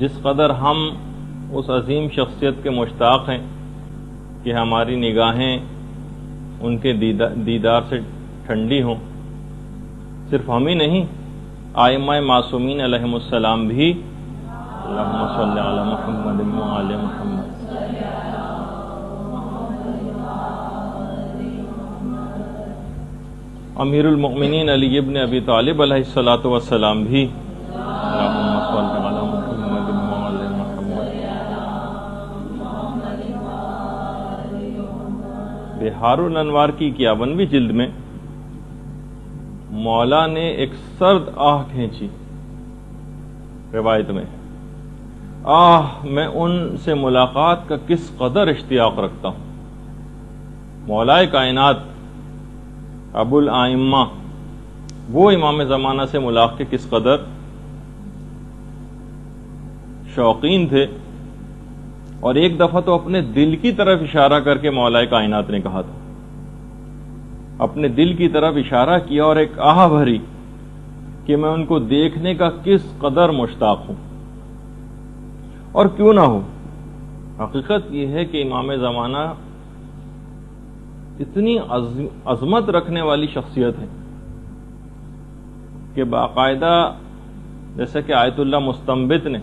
جس قدر ہم اس عظیم شخصیت کے مشتاق ہیں کہ ہماری نگاہیں ان کے دیدار سے ٹھنڈی ہوں، صرف ہم ہی نہیں، ائمہ معصومین علیہم السلام بھی اللہم صلی علی محمد وعلی محمد امیر المؤمنین علی ابن ابی طالب علیہ الصلوۃ والسلام بھی اللہم صلی علی محمد وعلی محمد۔ بحار الانوار کی 51ویں جلد میں مولا نے ایک سرد آہ کھینچی روایت میں، میں ان سے ملاقات کا کس قدر اشتیاق رکھتا ہوں۔ مولا کائنات ابو الائمہ وہ امام زمانہ سے ملاقات کے کس قدر شوقین تھے، اور ایک دفعہ تو اپنے دل کی طرف اشارہ کر کے مولا کائنات نے کہا تھا، اپنے دل کی طرف اشارہ کیا اور ایک آہ بھری کہ میں ان کو دیکھنے کا کس قدر مشتاق ہوں۔ اور کیوں نہ ہو، حقیقت یہ ہے کہ امام زمانہ اتنی عظمت رکھنے والی شخصیت ہے کہ باقاعدہ جیسا کہ آیت اللہ مستنبط نے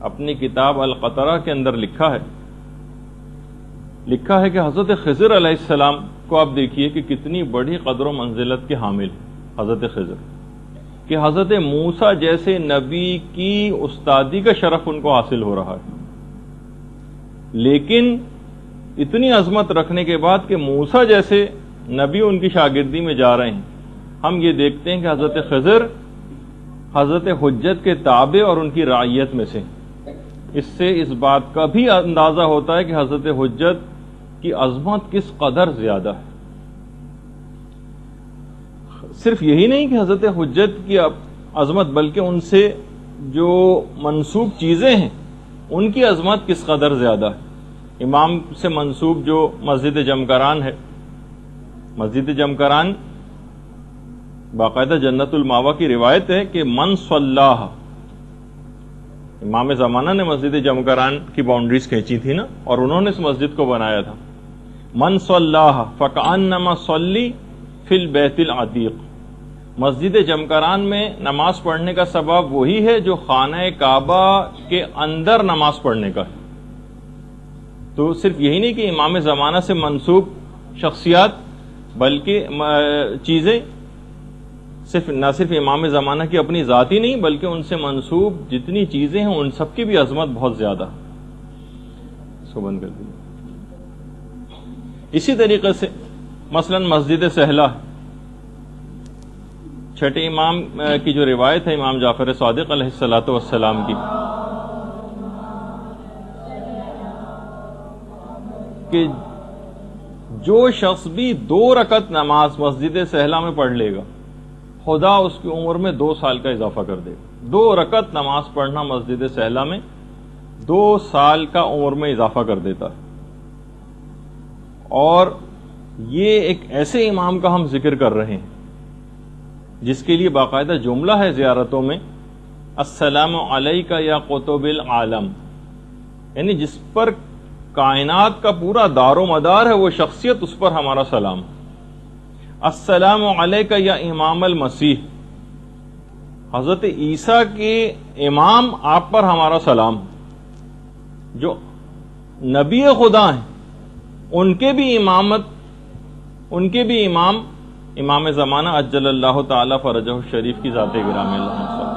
اپنی کتاب القطرہ کے اندر لکھا ہے کہ حضرت خضر علیہ السلام کو آپ دیکھیے کہ کتنی بڑی قدر و منزلت کے حامل ہیں حضرت خضر، کہ حضرت موسیٰ جیسے نبی کی استادی کا شرف ان کو حاصل ہو رہا ہے، لیکن اتنی عظمت رکھنے کے بعد کہ موسیٰ جیسے نبی ان کی شاگردی میں جا رہے ہیں، ہم یہ دیکھتے ہیں کہ حضرت خضر حضرت حجت کے تابع اور ان کی رعیت میں سے۔ اس سے اس بات کا بھی اندازہ ہوتا ہے کہ حضرت حجت کی عظمت کس قدر زیادہ ہے۔ صرف یہی نہیں کہ حضرت حجت کی عظمت، بلکہ ان سے جو منسوب چیزیں ہیں ان کی عظمت کس قدر زیادہ ہے۔ امام سے منسوب جو مسجد جمکران ہے، مسجد جمکران باقاعدہ جنت الماوا کی روایت ہے کہ من صلاح، امام زمانہ نے مسجد جمکران کی باؤنڈریز کھینچی تھی نا، اور انہوں نے اس مسجد کو بنایا تھا۔ من صلاح فکأنما صلی فی البیت العتیق، مسجد جمکران میں نماز پڑھنے کا سبب وہی ہے جو خانہ کعبہ کے اندر نماز پڑھنے کا ہے۔ تو صرف یہی نہیں کہ امام زمانہ سے منسوب شخصیات بلکہ چیزیں نہ صرف امام زمانہ کی اپنی ذاتی نہیں، بلکہ ان سے منسوب جتنی چیزیں ہیں ان سب کی بھی عظمت بہت زیادہ ہے۔ اس کو بند کر دیں۔ اسی طریقے سے مثلا مسجد سہلہ، چھٹے امام کی جو روایت ہے امام جعفر صادق علیہ الصلوۃ والسلام کی، کہ جو شخص بھی 2 رکعت نماز مسجد سہلہ میں پڑھ لے گا، خدا اس کی عمر میں 2 سال کا اضافہ کر دے گا۔ 2 رکعت نماز پڑھنا مسجد سہلہ میں 2 سال کا عمر میں اضافہ کر دیتا ہے۔ اور یہ ایک ایسے امام کا ہم ذکر کر رہے ہیں جس کے لیے باقاعدہ جملہ ہے زیارتوں میں، السلام علیک یا قطب العالم، یعنی جس پر کائنات کا پورا دار و مدار ہے وہ شخصیت، اس پر ہمارا سلام۔ السلام علیک یا امام المسیح، حضرت عیسیٰ کے امام آپ پر ہمارا سلام۔ جو نبی خدا ہیں ان کے بھی امام امام زمانہ عجل اللہ تعالی فرجہ الشریف کی ذات گرامی اللہ صلی اللہ۔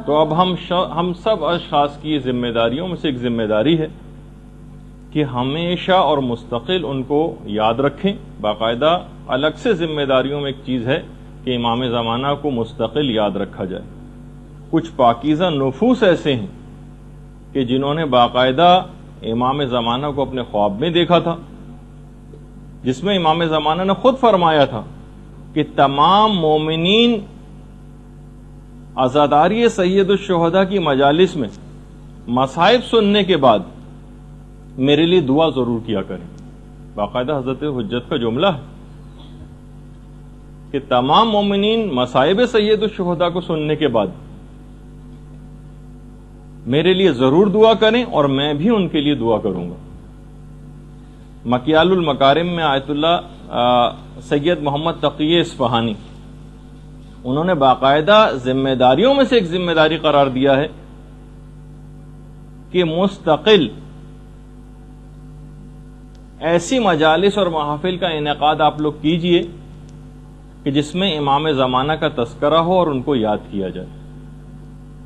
تو اب ہم سب اشخاص کی ذمہ داریوں میں سے ایک ذمہ داری ہے کہ ہمیشہ اور مستقل ان کو یاد رکھیں۔ باقاعدہ الگ سے ذمہ داریوں میں ایک چیز ہے کہ امام زمانہ کو مستقل یاد رکھا جائے۔ کچھ پاکیزہ نفوس ایسے ہیں کہ جنہوں نے باقاعدہ امام زمانہ کو اپنے خواب میں دیکھا تھا، جس میں امام زمانہ نے خود فرمایا تھا کہ تمام مومنین عزاداری سید الشہداء کی مجالس میں مصائب سننے کے بعد میرے لیے دعا ضرور کیا کریں۔ باقاعدہ حضرت حجت کا جملہ ہے کہ تمام مومنین مصائب سید الشہداء کو سننے کے بعد میرے لیے ضرور دعا کریں اور میں بھی ان کے لیے دعا کروں گا۔ مکیال المکارم میں آیت اللہ سید محمد تقی اصفہانی انہوں نے باقاعدہ ذمہ داریوں میں سے ایک ذمہ داری قرار دیا ہے کہ مستقل ایسی مجالس اور محافل کا انعقاد آپ لوگ کیجئے کہ جس میں امام زمانہ کا تذکرہ ہو اور ان کو یاد کیا جائے۔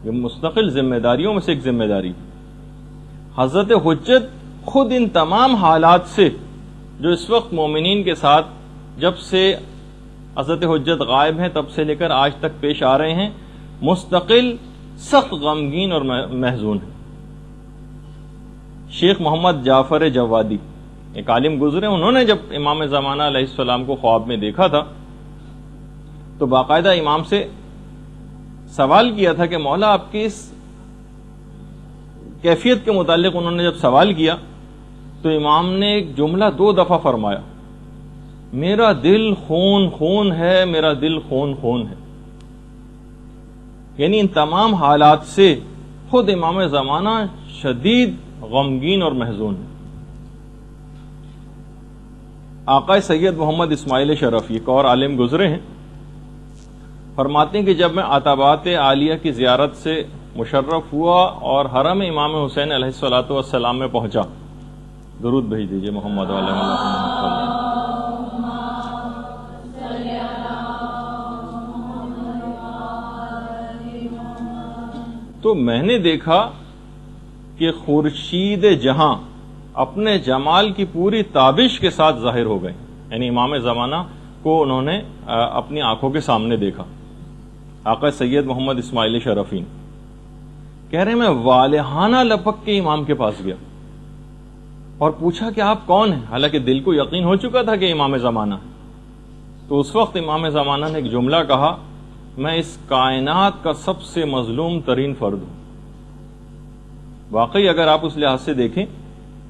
یہ مستقل ذمہ داریوں میں سے ایک ذمہ داری۔ حضرت حجت خود ان تمام حالات سے جو اس وقت مومنین کے ساتھ جب سے حضرت حجت غائب ہیں تب سے لے کر آج تک پیش آ رہے ہیں، مستقل سخت غمگین اور محزون ہیں۔ شیخ محمد جعفر جوادی ایک عالم گزرے، انہوں نے جب امام زمانہ علیہ السلام کو خواب میں دیکھا تھا تو باقاعدہ امام سے سوال کیا تھا کہ مولا آپ کی اس کیفیت کے متعلق انہوں نے جب سوال کیا تو امام نے ایک جملہ 2 دفعہ فرمایا، میرا دل خون خون ہے، میرا دل خون خون ہے۔ یعنی ان تمام حالات سے خود امام زمانہ شدید غمگین اور محزون ہے۔ آقا سید محمد اسماعیل شرف ایک اور عالم گزرے ہیں، فرماتے ہیں کہ جب میں عتبات عالیہ کی زیارت سے مشرف ہوا اور حرم امام حسین علیہ السلام میں پہنچا، درود بھیج دیجئے محمد علیہ وسلم، تو میں نے دیکھا کہ خورشید جہاں اپنے جمال کی پوری تابش کے ساتھ ظاہر ہو گئے، یعنی امام زمانہ کو انہوں نے اپنی آنکھوں کے سامنے دیکھا۔ آقا سید محمد اسماعیل شرفین کہہ رہے میں والہانہ لپک کے امام کے پاس گیا اور پوچھا کہ آپ کون ہیں، حالانکہ دل کو یقین ہو چکا تھا کہ امام زمانہ ہے۔ تو اس وقت امام زمانہ نے ایک جملہ کہا، میں اس کائنات کا سب سے مظلوم ترین فرد ہوں۔ واقعی اگر آپ اس لحاظ سے دیکھیں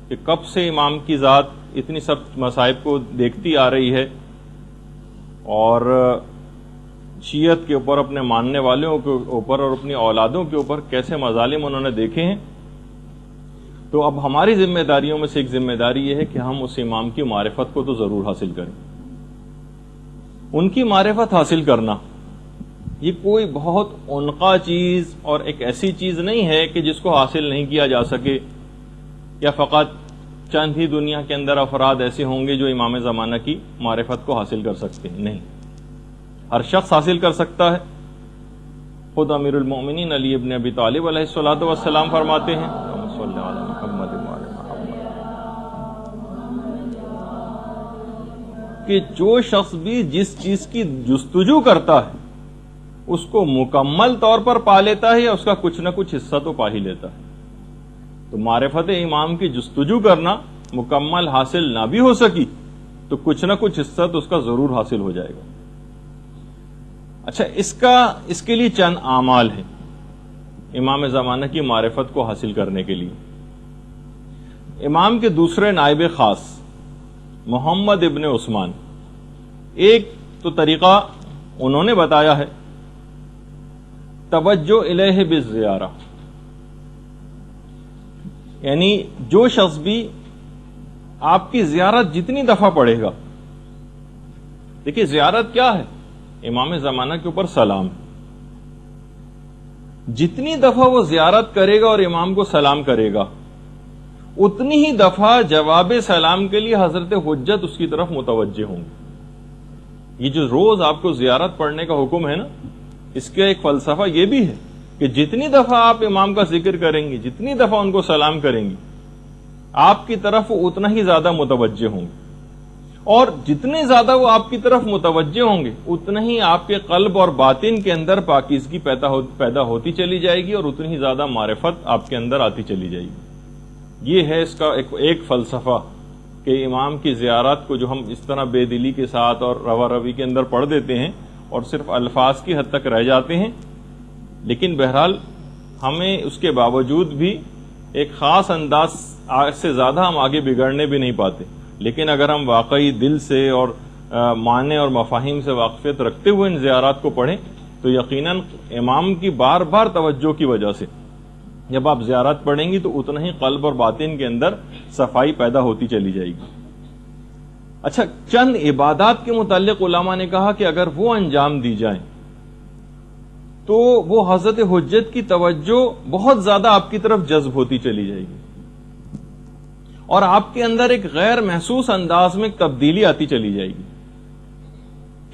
کہ کب سے امام کی ذات اتنی سب مصائب کو دیکھتی آ رہی ہے اور شیعت کے اوپر، اپنے ماننے والوں کے اوپر اور اپنی اولادوں کے اوپر کیسے مظالم انہوں نے دیکھے ہیں، تو اب ہماری ذمہ داریوں میں سے ایک ذمہ داری یہ ہے کہ ہم اس امام کی معرفت کو تو ضرور حاصل کریں۔ ان کی معرفت حاصل کرنا یہ کوئی بہت عنقا چیز اور ایک ایسی چیز نہیں ہے کہ جس کو حاصل نہیں کیا جا سکے، یا فقط چند ہی دنیا کے اندر افراد ایسے ہوں گے جو امام زمانہ کی معرفت کو حاصل کر سکتے ہیں۔ نہیں، ہر شخص حاصل کر سکتا ہے۔ خود امیر المومنین علی ابن ابی طالب علیہ السلام فرماتے ہیں کہ جو شخص بھی جس چیز کی جستجو کرتا ہے اس کو مکمل طور پر پا لیتا ہے یا اس کا کچھ نہ کچھ حصہ تو پا ہی لیتا ہے۔ تو معرفت امام کی جستجو کرنا مکمل حاصل نہ بھی ہو سکی تو کچھ نہ کچھ حصہ تو اس کا ضرور حاصل ہو جائے گا۔ اچھا، اس کے لیے چند اعمال ہیں امام زمانہ کی معرفت کو حاصل کرنے کے لیے۔ امام کے دوسرے نائب خاص محمد ابن عثمان، ایک تو طریقہ انہوں نے بتایا ہے، توجہ الیہ بالزیارہ، یعنی جو شخص بھی آپ کی زیارت جتنی دفعہ پڑھے گا، دیکھیے زیارت کیا ہے، امام زمانہ کے اوپر سلام، جتنی دفعہ وہ زیارت کرے گا اور امام کو سلام کرے گا اتنی ہی دفعہ جواب سلام کے لیے حضرت حجت اس کی طرف متوجہ ہوں گے۔ یہ جو روز آپ کو زیارت پڑھنے کا حکم ہے نا، اس کا ایک فلسفہ یہ بھی ہے کہ جتنی دفعہ آپ امام کا ذکر کریں گے، جتنی دفعہ ان کو سلام کریں گے، آپ کی طرف اتنا ہی زیادہ متوجہ ہوں گے، اور جتنے زیادہ وہ آپ کی طرف متوجہ ہوں گے اتنا ہی آپ کے قلب اور باطن کے اندر پاکیزگی پیدا ہوتی چلی جائے گی اور اتنی ہی زیادہ معرفت آپ کے اندر آتی چلی جائے گی۔ یہ ہے اس کا ایک فلسفہ کہ امام کی زیارت کو جو ہم اس طرح بے دلی کے ساتھ اور روا روی کے اندر پڑھ دیتے ہیں اور صرف الفاظ کی حد تک رہ جاتے ہیں، لیکن بہرحال ہمیں اس کے باوجود بھی ایک خاص انداز سے زیادہ ہم آگے بگڑنے بھی نہیں پاتے، لیکن اگر ہم واقعی دل سے اور معنی اور مفاہیم سے واقفیت رکھتے ہوئے ان زیارات کو پڑھیں تو یقیناً امام کی بار بار توجہ کی وجہ سے جب آپ زیارت پڑھیں گی تو اتنا ہی قلب اور باطن کے اندر صفائی پیدا ہوتی چلی جائے گی۔ اچھا، چند عبادات کے متعلق علماء نے کہا کہ اگر وہ انجام دی جائیں تو وہ حضرت حجت کی توجہ بہت زیادہ آپ کی طرف جذب ہوتی چلی جائے گی اور آپ کے اندر ایک غیر محسوس انداز میں تبدیلی آتی چلی جائے گی۔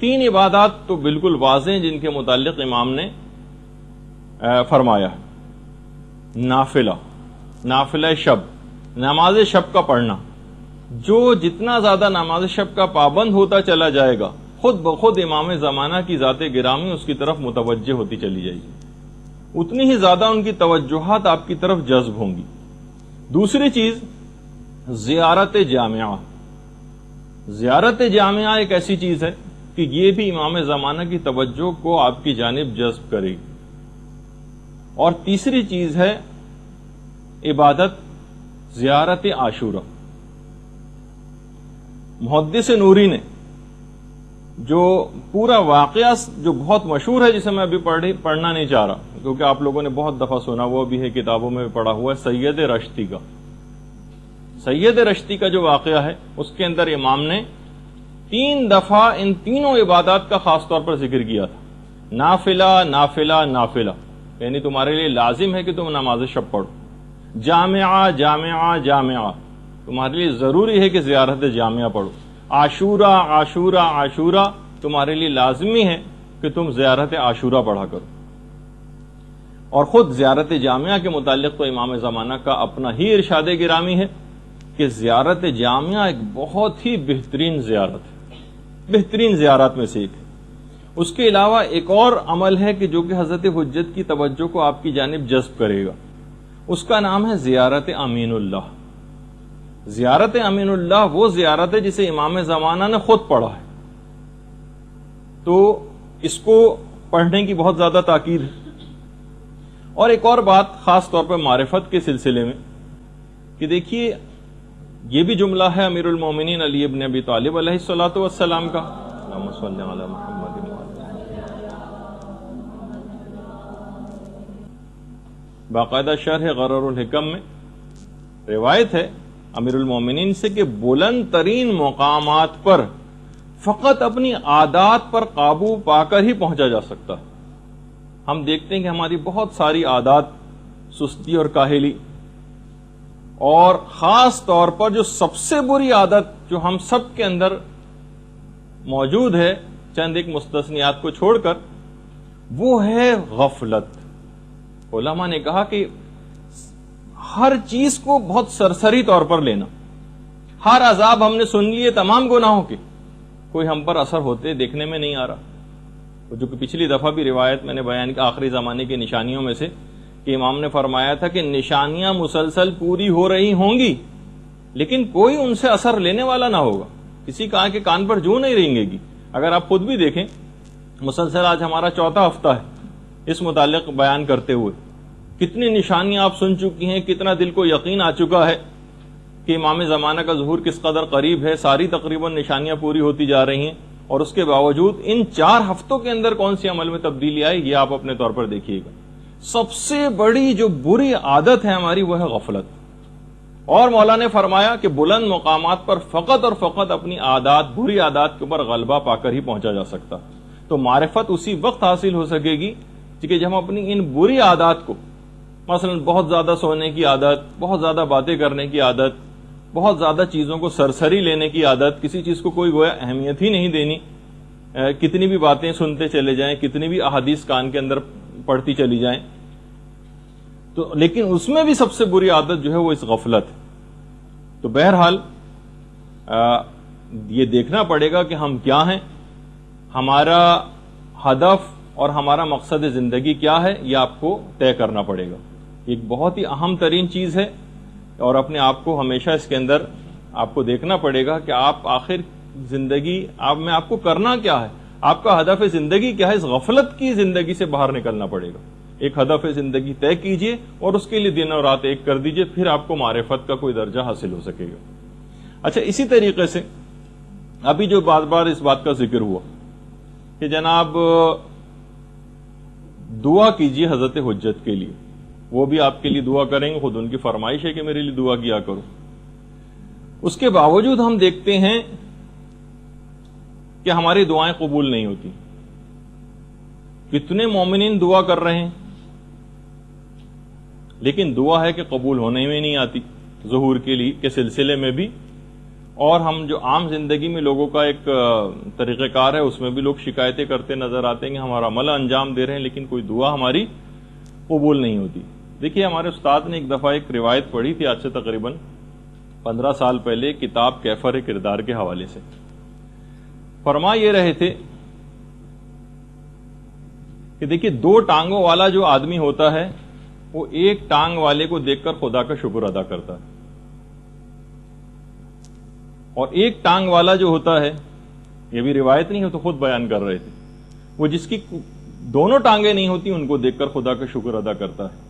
3 عبادات تو بالکل واضح ہیں جن کے متعلق امام نے فرمایا۔ نافلہ شب، نماز شب کا پڑھنا، جو جتنا زیادہ نماز شب کا پابند ہوتا چلا جائے گا خود بخود امام زمانہ کی ذات گرامی اس کی طرف متوجہ ہوتی چلی جائے گی، اتنی ہی زیادہ ان کی توجہات آپ کی طرف جذب ہوں گی۔ دوسری چیز زیارت جامعہ۔ زیارت جامعہ ایک ایسی چیز ہے کہ یہ بھی امام زمانہ کی توجہ کو آپ کی جانب جذب کرے گی۔ اور تیسری چیز ہے عبادت زیارت عاشورہ۔ محدث نوری نے جو پورا واقعہ جو بہت مشہور ہے، جسے میں ابھی پڑھنا نہیں چاہ رہا کیونکہ آپ لوگوں نے بہت دفعہ سنا، وہ بھی ہے کتابوں میں پڑھا ہوا ہے، سید رشتی کا۔ سید رشتی کا جو واقعہ ہے اس کے اندر امام نے 3 دفعہ ان تینوں عبادات کا خاص طور پر ذکر کیا تھا۔ نافلہ نافلہ نافلہ، یعنی تمہارے لیے لازم ہے کہ تم نماز شب پڑھو۔ جامعہ جامعہ جامعہ، تمہارے لیے ضروری ہے کہ زیارت جامعہ پڑھو۔ عاشورہ عاشورہ عاشورہ، تمہارے لیے لازمی ہے کہ تم زیارت عاشورہ پڑھا کرو۔ اور خود زیارت جامعہ کے متعلق تو امام زمانہ کا اپنا ہی ارشاد گرامی ہے کہ زیارت جامعہ ایک بہت ہی بہترین زیارت ہے، بہترین زیارات میں سے ایک ہے۔ اس کے علاوہ ایک اور عمل ہے کہ جو کہ حضرت حجت کی توجہ کو آپ کی جانب جذب کرے گا، اس کا نام ہے زیارت امین اللہ۔ زیارت امین اللہ وہ زیارت ہے جسے امام زمانہ نے خود پڑھا ہے، تو اس کو پڑھنے کی بہت زیادہ تاکید ہے۔ اور ایک اور بات خاص طور پر معرفت کے سلسلے میں کہ دیکھیے، یہ بھی جملہ ہے امیر المومنین علی ابن ابی طالب علیہ الصلوۃ والسلام کا، اللہم صلی علی محمد۔ باقاعدہ شرح غرر الحکم میں روایت ہے امیر المومنین سے کہ بلند ترین مقامات پر فقط اپنی عادات پر قابو پا کر ہی پہنچا جا سکتا ہے۔ ہم دیکھتے ہیں کہ ہماری بہت ساری عادات، سستی اور کاہلی، اور خاص طور پر جو سب سے بری عادت جو ہم سب کے اندر موجود ہے چند ایک مستثنیات کو چھوڑ کر، وہ ہے غفلت۔ علماء نے کہا کہ ہر چیز کو بہت سرسری طور پر لینا، ہر عذاب ہم نے سن لیے تمام گناہوں کے، کوئی ہم پر اثر ہوتے دیکھنے میں نہیں آ رہا۔ جو کہ پچھلی دفعہ بھی روایت میں نے بیان کی آخری زمانے کی نشانیوں میں سے کہ امام نے فرمایا تھا کہ نشانیاں مسلسل پوری ہو رہی ہوں گی لیکن کوئی ان سے اثر لینے والا نہ ہوگا، کسی کا کے کان پر جو نہیں رینگے گی۔ اگر آپ خود بھی دیکھیں، مسلسل آج ہمارا 4تھا ہفتہ ہے اس متعلق بیان کرتے ہوئے، کتنی نشانیاں آپ سن چکی ہیں، کتنا دل کو یقین آ چکا ہے کہ امام زمانہ کا ظہور کس قدر قریب ہے، ساری تقریباً نشانیاں پوری ہوتی جا رہی ہیں، اور اس کے باوجود ان 4 ہفتوں کے اندر کون سی عمل میں تبدیلی آئی، یہ آپ اپنے طور پر دیکھیے گا۔ سب سے بڑی جو بری عادت ہے ہماری وہ ہے غفلت، اور مولا نے فرمایا کہ بلند مقامات پر فقط اور فقط اپنی عادات، بری عادات کے اوپر غلبہ پا کر ہی پہنچا جا سکتا۔ تو معرفت اسی وقت حاصل ہو سکے گی کہ جب ہم اپنی ان بری عادات کو، مثلا بہت زیادہ سونے کی عادت، بہت زیادہ باتیں کرنے کی عادت، بہت زیادہ چیزوں کو سرسری لینے کی عادت، کسی چیز کو کوئی گویا اہمیت ہی نہیں دینی، کتنی بھی باتیں سنتے چلے جائیں، کتنی بھی احادیث کان کے اندر پڑھتی چلی جائیں، تو لیکن اس میں بھی سب سے بری عادت جو ہے وہ اس غفلت ہے۔ تو بہرحال یہ دیکھنا پڑے گا کہ ہم کیا ہیں، ہمارا ہدف اور ہمارا مقصد زندگی کیا ہے، یہ آپ کو طے کرنا پڑے گا۔ ایک بہت ہی اہم ترین چیز ہے، اور اپنے آپ کو ہمیشہ اس کے اندر آپ کو دیکھنا پڑے گا کہ آپ آخر زندگی میں آپ کو کرنا کیا ہے، آپ کا ہدف زندگی کیا ہے۔ اس غفلت کی زندگی سے باہر نکلنا پڑے گا، ایک ہدف زندگی طے کیجئے اور اس کے لیے دن اور رات ایک کر دیجئے، پھر آپ کو معرفت کا کوئی درجہ حاصل ہو سکے گا۔ اچھا، اسی طریقے سے ابھی جو بار بار اس بات کا ذکر ہوا کہ جناب دعا کیجیے حضرت حجت کے لیے، وہ بھی آپ کے لیے دعا کریں گے، خود ان کی فرمائش ہے کہ میرے لیے دعا کیا کرو، اس کے باوجود ہم دیکھتے ہیں کہ ہماری دعائیں قبول نہیں ہوتی. کتنے مومنین دعا کر رہے ہیں لیکن دعا ہے کہ قبول ہونے میں نہیں آتی ظہور کے سلسلے میں بھی. اور ہم جو عام زندگی میں لوگوں کا ایک طریقہ کار ہے اس میں بھی لوگ شکایتیں کرتے نظر آتے ہیں کہ ہمارا عمل انجام دے رہے ہیں لیکن کوئی دعا ہماری قبول نہیں ہوتی. دیکھیے ہمارے استاد نے ایک دفعہ ایک روایت پڑھی تھی آج سے تقریباً 15 سال پہلے کتاب کیفر کردار کے حوالے سے. فرما یہ رہے تھے کہ دیکھیے 2 ٹانگوں والا جو آدمی ہوتا ہے وہ ایک ٹانگ والے کو دیکھ کر خدا کا شکر ادا کرتا ہے، اور ایک ٹانگ والا جو ہوتا ہے، یہ بھی روایت نہیں ہو تو خود بیان کر رہے تھے، وہ جس کی دونوں ٹانگیں نہیں ہوتی ان کو دیکھ کر خدا کا شکر ادا کرتا ہے.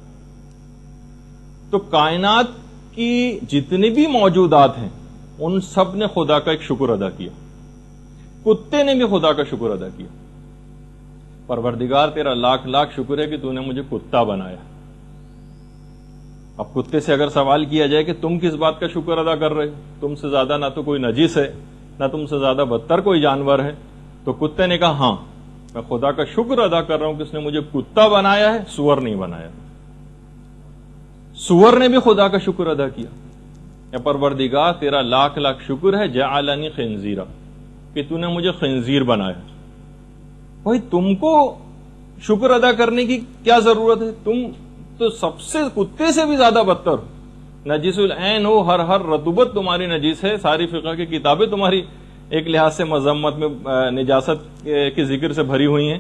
تو کائنات کی جتنے بھی موجودات ہیں ان سب نے خدا کا ایک شکر ادا کیا. کتے نے بھی خدا کا شکر ادا کیا، پروردگار تیرا لاکھ لاکھ شکر ہے کہ تو نے مجھے کتا بنایا. اب کتے سے اگر سوال کیا جائے کہ تم کس بات کا شکر ادا کر رہے ہو، تم سے زیادہ نہ تو کوئی نجس ہے نہ تم سے زیادہ بدتر کوئی جانور ہے، تو کتے نے کہا ہاں میں خدا کا شکر ادا کر رہا ہوں کہ اس نے مجھے کتا بنایا ہے، سور نہیں بنایا. سور نے بھی خدا کا شکر ادا کیا، یا پروردگار تیرا لاکھ لاکھ شکر ہے جعلنی خنزیرا کہ تو نے مجھے خنزیر بنایا. بھائی تم کو شکر ادا کرنے کی کیا ضرورت ہے؟ تم تو سب سے کتے سے بھی زیادہ بدتر ہو، نجس العین ہو، ہر رطوبت تمہاری نجس ہے، ساری فقہ کی کتابیں تمہاری ایک لحاظ سے مذمت میں نجاست کے ذکر سے بھری ہوئی ہیں،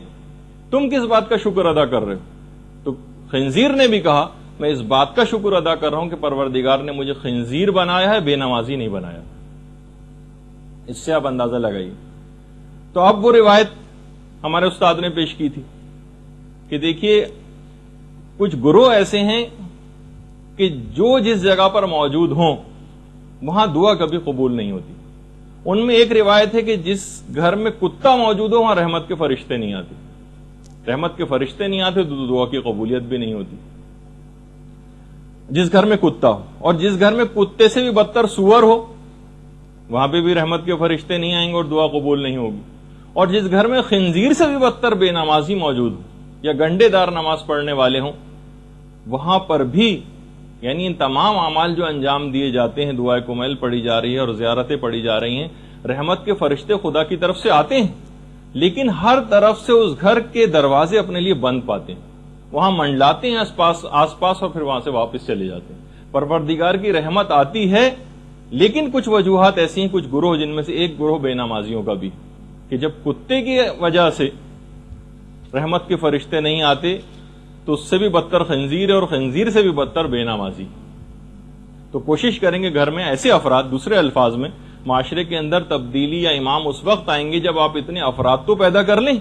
تم کس بات کا شکر ادا کر رہے ہو؟ تو خنزیر نے بھی کہا میں اس بات کا شکر ادا کر رہا ہوں کہ پروردگار نے مجھے خنزیر بنایا ہے، بے نمازی نہیں بنایا. اس سے آپ اندازہ لگائیے. تو اب وہ روایت ہمارے استاد نے پیش کی تھی کہ دیکھیے کچھ گروہ ایسے ہیں کہ جو جس جگہ پر موجود ہوں وہاں دعا کبھی قبول نہیں ہوتی. ان میں ایک روایت ہے کہ جس گھر میں کتا موجود ہو وہاں رحمت کے فرشتے نہیں آتے، رحمت کے فرشتے نہیں آتے تو دعا کی قبولیت بھی نہیں ہوتی. جس گھر میں کتا ہو، اور جس گھر میں کتے سے بھی بدتر سور ہو وہاں پہ بھی رحمت کے فرشتے نہیں آئیں گے اور دعا قبول نہیں ہوگی. اور جس گھر میں خنزیر سے بھی بدتر بے نمازی موجود ہو یا گنڈے دار نماز پڑھنے والے ہوں وہاں پر بھی، یعنی ان تمام اعمال جو انجام دیے جاتے ہیں، دعائے کمیل پڑھی جا رہی ہے اور زیارتیں پڑھی جا رہی ہیں، رحمت کے فرشتے خدا کی طرف سے آتے ہیں لیکن ہر طرف سے اس گھر کے دروازے اپنے لیے بند پاتے ہیں، وہاں منڈلاتے ہیں آس پاس اور پھر وہاں سے واپس چلے جاتے ہیں. پروردگار کی رحمت آتی ہے لیکن کچھ وجوہات ایسی ہیں، کچھ گروہ جن میں سے ایک گروہ بے نمازیوں کا بھی، کہ جب کتے کی وجہ سے رحمت کے فرشتے نہیں آتے تو اس سے بھی بدتر خنزیر ہے اور خنزیر سے بھی بدتر بے نمازی. تو کوشش کریں گے گھر میں ایسے افراد، دوسرے الفاظ میں معاشرے کے اندر تبدیلی یا امام اس وقت آئیں گے جب آپ اتنے افراد تو پیدا کر لیں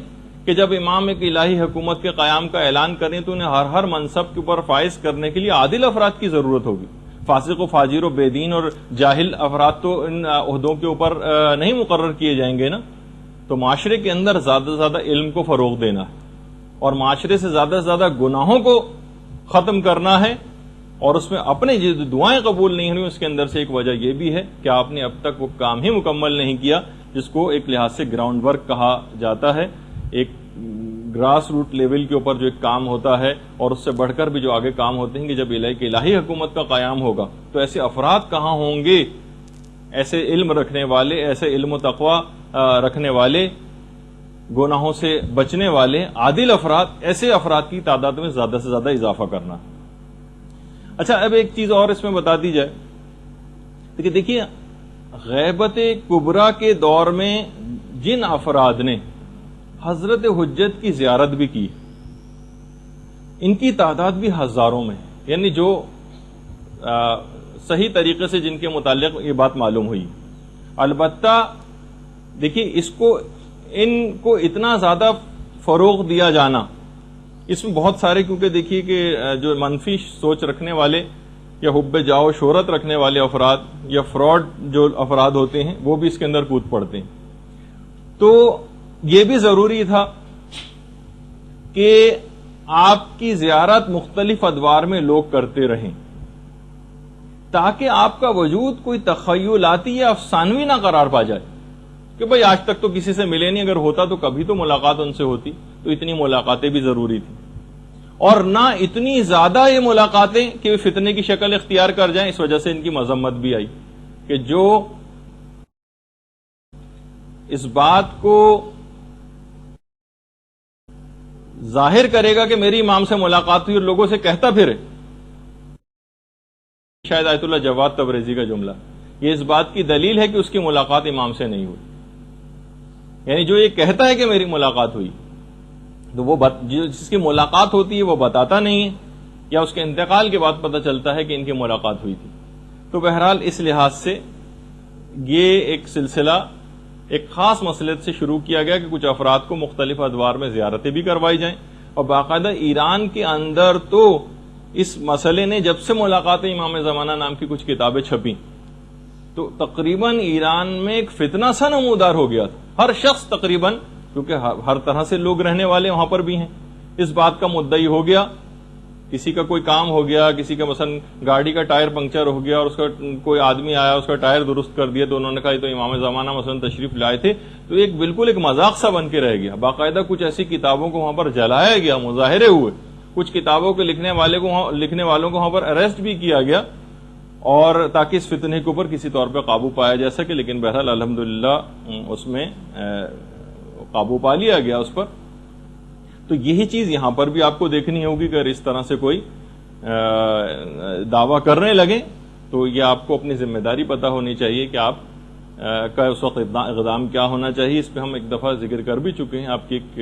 کہ جب امام ایک الہی حکومت کے قیام کا اعلان کریں تو انہیں ہر منصب کے اوپر فائز کرنے کے لیے عادل افراد کی ضرورت ہوگی. فاسق و فاجر و بے دین اور جاہل افراد تو ان عہدوں کے اوپر نہیں مقرر کیے جائیں گے نا. تو معاشرے کے اندر زیادہ سے زیادہ علم کو فروغ دینا ہے اور معاشرے سے زیادہ زیادہ گناہوں کو ختم کرنا ہے، اور اس میں اپنے جو دعائیں قبول نہیں ہوئی اس کے اندر سے ایک وجہ یہ بھی ہے کہ آپ نے اب تک وہ کام ہی مکمل نہیں کیا جس کو ایک لحاظ سے گراؤنڈ ورک کہا جاتا ہے، ایک گراس روٹ لیول کے اوپر جو ایک کام ہوتا ہے، اور اس سے بڑھ کر بھی جو آگے کام ہوتے ہیں کہ جب الہی حکومت کا قیام ہوگا تو ایسے افراد کہاں ہوں گے، ایسے علم رکھنے والے، ایسے علم و تقوی رکھنے والے، گناہوں سے بچنے والے عادل افراد، ایسے افراد کی تعداد میں زیادہ سے زیادہ اضافہ کرنا. اچھا اب ایک چیز اور اس میں بتا دی جائے کہ دیکھیے غیبت کبریٰ کے دور میں جن افراد نے حضرت حجت کی زیارت بھی کی ان کی تعداد بھی ہزاروں میں، یعنی جو صحیح طریقے سے جن کے متعلق یہ بات معلوم ہوئی. البتہ دیکھیے ان کو اتنا زیادہ فروغ دیا جانا، اس میں بہت سارے، کیونکہ دیکھیے کہ جو منفی سوچ رکھنے والے یا حب جاؤ شہرت رکھنے والے افراد یا فراڈ جو افراد ہوتے ہیں وہ بھی اس کے اندر کود پڑتے ہیں. تو یہ بھی ضروری تھا کہ آپ کی زیارت مختلف ادوار میں لوگ کرتے رہیں، تاکہ آپ کا وجود کوئی تخیلاتی یا افسانوی نہ قرار پا جائے کہ بھئی آج تک تو کسی سے ملے نہیں، اگر ہوتا تو کبھی تو ملاقات ان سے ہوتی. تو اتنی ملاقاتیں بھی ضروری تھیں، اور نہ اتنی زیادہ یہ ملاقاتیں کہ فتنے کی شکل اختیار کر جائیں. اس وجہ سے ان کی مذمت بھی آئی کہ جو اس بات کو ظاہر کرے گا کہ میری امام سے ملاقات ہوئی اور لوگوں سے کہتا پھرے، شاید آیت اللہ جواد تبریزی کا جملہ، یہ اس بات کی دلیل ہے کہ اس کی ملاقات امام سے نہیں ہوئی. یعنی جو یہ کہتا ہے کہ میری ملاقات ہوئی، تو وہ جس کی ملاقات ہوتی ہے وہ بتاتا نہیں ہے، یا اس کے انتقال کے بعد پتہ چلتا ہے کہ ان کی ملاقات ہوئی تھی. تو بہرحال اس لحاظ سے یہ ایک سلسلہ ایک خاص مسئلے سے شروع کیا گیا کہ کچھ افراد کو مختلف ادوار میں زیارتیں بھی کروائی جائیں، اور باقاعدہ ایران کے اندر تو اس مسئلے نے جب سے ملاقات امام زمانہ نام کی کچھ کتابیں چھپیں تو تقریباً ایران میں ایک فتنہ سا نمودار ہو گیا تھا. ہر شخص تقریباً، کیونکہ ہر طرح سے لوگ رہنے والے وہاں پر بھی ہیں، اس بات کا مدعی ہو گیا. کسی کا کوئی کام ہو گیا، کسی کا مثلا گاڑی کا ٹائر پنکچر ہو گیا اور اس کا کوئی آدمی آیا اس کا ٹائر درست کر دیا، تو انہوں نے کہا تو امام زمانہ مثلا تشریف لائے تھے. تو ایک بالکل ایک مذاق سا بن کے رہ گیا. باقاعدہ کچھ ایسی کتابوں کو وہاں پر جلایا گیا، مظاہرے ہوئے، کچھ کتابوں کے لکھنے والوں کو وہاں پر اریسٹ بھی کیا گیا، اور تاکہ اس فتنے کے اوپر کسی طور پہ قابو پایا جا سکے. لیکن بہرحال الحمدللہ اس میں قابو پا لیا گیا اس پر. تو یہی چیز یہاں پر بھی آپ کو دیکھنی ہوگی کہ اگر اس طرح سے کوئی دعویٰ کرنے لگے تو یہ آپ کو اپنی ذمہ داری پتہ ہونی چاہیے کہ آپ کا اس وقت اقدام کیا ہونا چاہیے. اس پہ ہم ایک دفعہ ذکر کر بھی چکے ہیں آپ کی ایک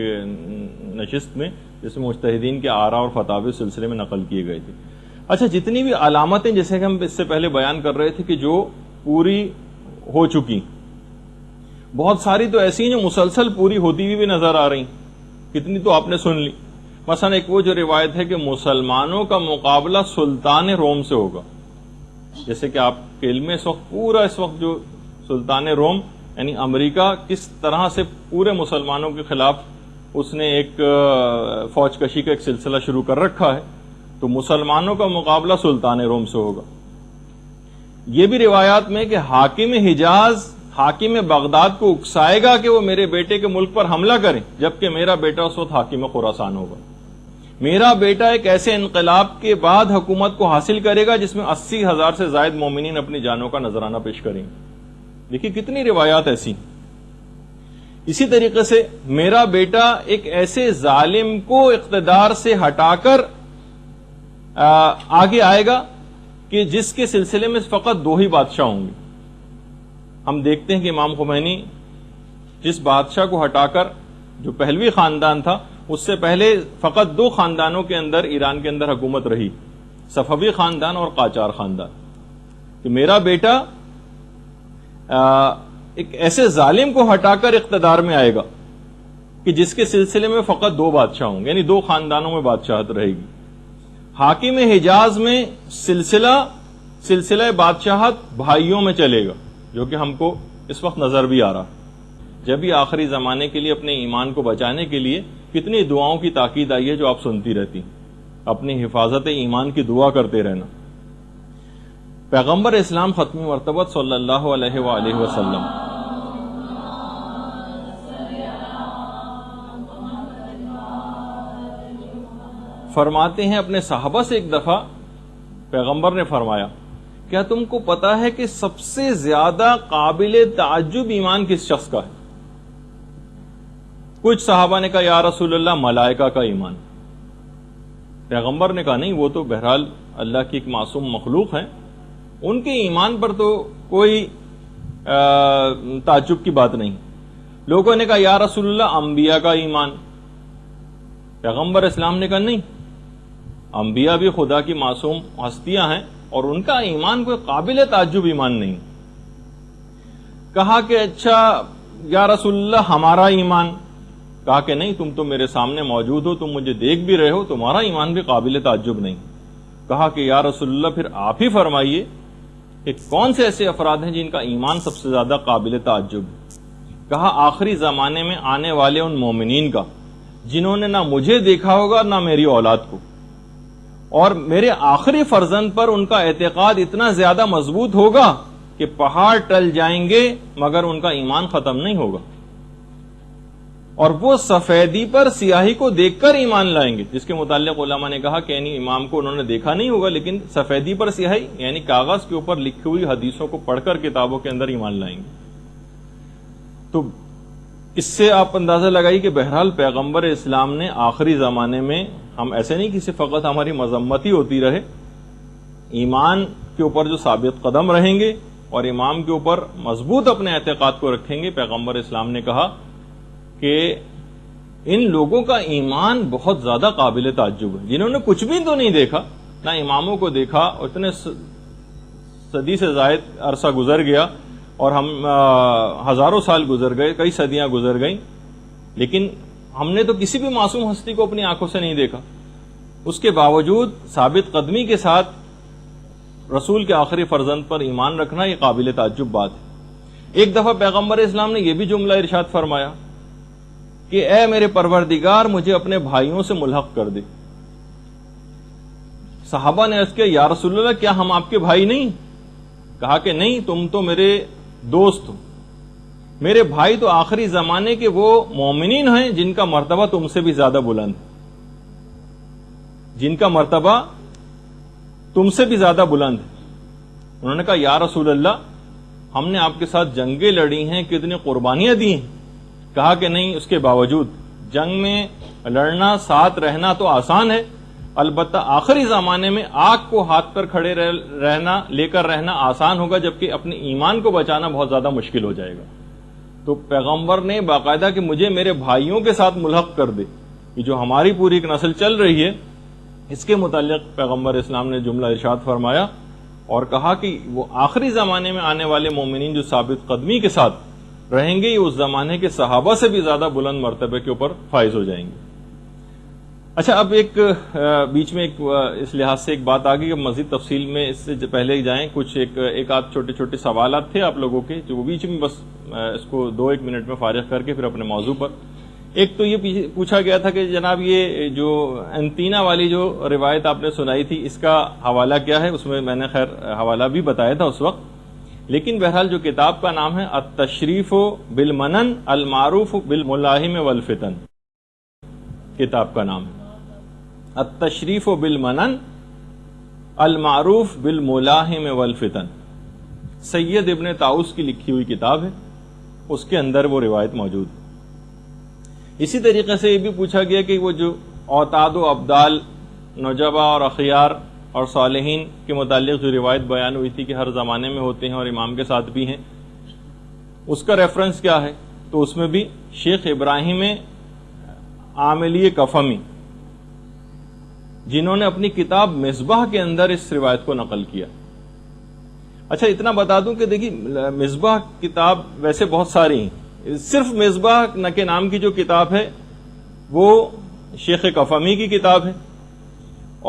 نشست میں، جس میں مجتہدین کے آراء اور فتاوی سلسلے میں نقل کیے گئے تھے. اچھا، جتنی بھی علامتیں جیسے کہ ہم اس سے پہلے بیان کر رہے تھے کہ جو پوری ہو چکی، بہت ساری تو ایسی ہیں جو مسلسل پوری ہوتی ہوئی بھی نظر آ رہی، کتنی تو آپ نے سن لی. مثلا ایک وہ جو روایت ہے کہ مسلمانوں کا مقابلہ سلطان روم سے ہوگا. جیسے کہ آپ کے علم میں اس وقت پورا اس وقت جو سلطان روم یعنی امریکہ کس طرح سے پورے مسلمانوں کے خلاف اس نے ایک فوج کشی کا ایک سلسلہ شروع کر رکھا ہے، تو مسلمانوں کا مقابلہ سلطان روم سے ہوگا. یہ بھی روایات میں کہ حاکم حجاز حاکم بغداد کو اکسائے گا کہ وہ میرے بیٹے کے ملک پر حملہ کریں، جبکہ میرا بیٹا اس وقت حاکم خراسان ہوگا. میرا بیٹا ایک ایسے انقلاب کے بعد حکومت کو حاصل کرے گا جس میں 80,000 سے زائد مومنین اپنی جانوں کا نذرانہ پیش کریں. دیکھیے کتنی روایات ایسی. اسی طریقے سے میرا بیٹا ایک ایسے ظالم کو اقتدار سے ہٹا کر آگے آئے گا کہ جس کے سلسلے میں فقط 2 ہی بادشاہ ہوں گے. ہم دیکھتے ہیں کہ امام خمینی جس بادشاہ کو ہٹا کر جو پہلوی خاندان تھا، اس سے پہلے فقط 2 خاندانوں کے اندر ایران کے اندر حکومت رہی، صفوی خاندان اور قاجار خاندان. کہ میرا بیٹا ایک ایسے ظالم کو ہٹا کر اقتدار میں آئے گا کہ جس کے سلسلے میں فقط 2 بادشاہ ہوں گے، یعنی 2 خاندانوں میں بادشاہت رہے گی. حاکم حجاز میں سلسلہ بادشاہت بھائیوں میں چلے گا، جو کہ ہم کو اس وقت نظر بھی آ رہا. جب ہی آخری زمانے کے لیے اپنے ایمان کو بچانے کے لیے کتنی دعاؤں کی تاکید آئی ہے جو آپ سنتی رہتی، اپنی حفاظت ایمان کی دعا کرتے رہنا. پیغمبر اسلام ختمی مرتبہ صلی اللہ علیہ وآلہ وسلم فرماتے ہیں اپنے صحابہ سے، ایک دفعہ پیغمبر نے فرمایا، کیا تم کو پتا ہے کہ سب سے زیادہ قابل تعجب ایمان کس شخص کا ہے؟ کچھ صحابہ نے کہا یا رسول اللہ ملائکہ کا ایمان. پیغمبر نے کہا نہیں، وہ تو بہرحال اللہ کی ایک معصوم مخلوق ہے، ان کے ایمان پر تو کوئی تعجب کی بات نہیں. لوگوں نے کہا یا رسول اللہ انبیاء کا ایمان. پیغمبر اسلام نے کہا نہیں، انبیاء بھی خدا کی معصوم ہستیاں ہیں اور ان کا ایمان کوئی قابل تعجب ایمان نہیں. کہا کہ اچھا یا رسول اللہ ہمارا ایمان. کہا کہ نہیں، تم تو میرے سامنے موجود ہو، تم مجھے دیکھ بھی رہے ہو، تمہارا ایمان بھی قابل تعجب نہیں. کہا کہ یا رسول اللہ پھر آپ ہی فرمائیے کہ کون سے ایسے افراد ہیں جن کا ایمان سب سے زیادہ قابل تعجب. کہا آخری زمانے میں آنے والے ان مومنین کا جنہوں نے نہ مجھے دیکھا ہوگا نہ میری اولاد کو، اور میرے آخری فرزند پر ان کا اعتقاد اتنا زیادہ مضبوط ہوگا کہ پہاڑ ٹل جائیں گے مگر ان کا ایمان ختم نہیں ہوگا، اور وہ سفیدی پر سیاہی کو دیکھ کر ایمان لائیں گے، جس کے متعلق علماء نے کہا کہ یعنی امام کو انہوں نے دیکھا نہیں ہوگا لیکن سفیدی پر سیاہی یعنی کاغذ کے اوپر لکھی ہوئی حدیثوں کو پڑھ کر کتابوں کے اندر ایمان لائیں گے۔ تو اس سے آپ اندازہ لگائی کہ بہرحال پیغمبر اسلام نے آخری زمانے میں، ہم ایسے نہیں کہ فقط ہماری مذمت ہی ہوتی رہے، ایمان کے اوپر جو ثابت قدم رہیں گے اور امام کے اوپر مضبوط اپنے اعتقاد کو رکھیں گے، پیغمبر اسلام نے کہا کہ ان لوگوں کا ایمان بہت زیادہ قابل تعجب ہے، جنہوں نے کچھ بھی تو نہیں دیکھا، نہ اماموں کو دیکھا، اور اتنے صدی سے زائد عرصہ گزر گیا اور ہم ہزاروں سال گزر گئے، کئی صدیاں گزر گئیں، لیکن ہم نے تو کسی بھی معصوم ہستی کو اپنی آنکھوں سے نہیں دیکھا، اس کے باوجود ثابت قدمی کے ساتھ رسول کے آخری فرزند پر ایمان رکھنا یہ قابل تعجب بات ہے۔ ایک دفعہ پیغمبر اسلام نے یہ بھی جملہ ارشاد فرمایا کہ اے میرے پروردگار مجھے اپنے بھائیوں سے ملحق کر دے۔ صحابہ نے عرض کیا یا رسول اللہ کیا ہم آپ کے بھائی نہیں؟ کہا کہ نہیں، تم تو میرے دوست ہو، میرے بھائی تو آخری زمانے کے وہ مومنین ہیں جن کا مرتبہ تم سے بھی زیادہ بلند ہے، جن کا مرتبہ تم سے بھی زیادہ بلند ہے۔ انہوں نے کہا یا رسول اللہ ہم نے آپ کے ساتھ جنگیں لڑی ہیں، کتنی قربانیاں دی ہیں۔ کہا کہ نہیں، اس کے باوجود جنگ میں لڑنا، ساتھ رہنا تو آسان ہے، البتہ آخری زمانے میں آگ کو ہاتھ پر کھڑے رہنا، لے کر رہنا آسان ہوگا، جبکہ اپنے ایمان کو بچانا بہت زیادہ مشکل ہو جائے گا۔ تو پیغمبر نے باقاعدہ کہ مجھے میرے بھائیوں کے ساتھ ملحق کر دے، یہ جو ہماری پوری ایک نسل چل رہی ہے، اس کے متعلق پیغمبر اسلام نے جملہ ارشاد فرمایا اور کہا کہ وہ آخری زمانے میں آنے والے مومنین جو ثابت قدمی کے ساتھ رہیں گے، یہ اس زمانے کے صحابہ سے بھی زیادہ بلند مرتبے کے اوپر فائز ہو جائیں گے۔ اچھا، اب ایک بیچ میں اس لحاظ سے ایک بات آ گئی کہ مزید تفصیل میں اس سے پہلے جائیں، کچھ ایک آدھ چھوٹے چھوٹے سوالات تھے آپ لوگوں کے، جو بیچ میں بس اس کو 2-1 منٹ میں فارغ کر کے پھر اپنے موضوع پر۔ ایک تو یہ پوچھا گیا تھا کہ جناب یہ جو انتینا والی جو روایت آپ نے سنائی تھی، اس کا حوالہ کیا ہے؟ اس میں نے خیر حوالہ بھی بتایا تھا اس وقت، لیکن بہرحال جو کتاب کا نام ہے التشریف بالمنن المعروف بالملاحم والفتن، کتاب کا نام ہے التشریف بالمنن المعروف بالملاحم والفتن، سید ابن طاؤس کی لکھی ہوئی کتاب ہے، اس کے اندر وہ روایت موجود ہے۔ اسی طریقے سے یہ بھی پوچھا گیا کہ وہ جو اوتاد و ابدال، نجبا اور اخیار اور صالحین کے متعلق جو روایت بیان ہوئی تھی کہ ہر زمانے میں ہوتے ہیں اور امام کے ساتھ بھی ہیں، اس کا ریفرنس کیا ہے؟ تو اس میں بھی شیخ ابراہیم عاملی کفمی، جنہوں نے اپنی کتاب مصباح کے اندر اس روایت کو نقل کیا۔ اچھا، اتنا بتا دوں کہ دیکھیے مصباح کتاب ویسے بہت ساری ہیں، صرف مصباح کے نام کی جو کتاب ہے وہ شیخ کفمی کی کتاب ہے،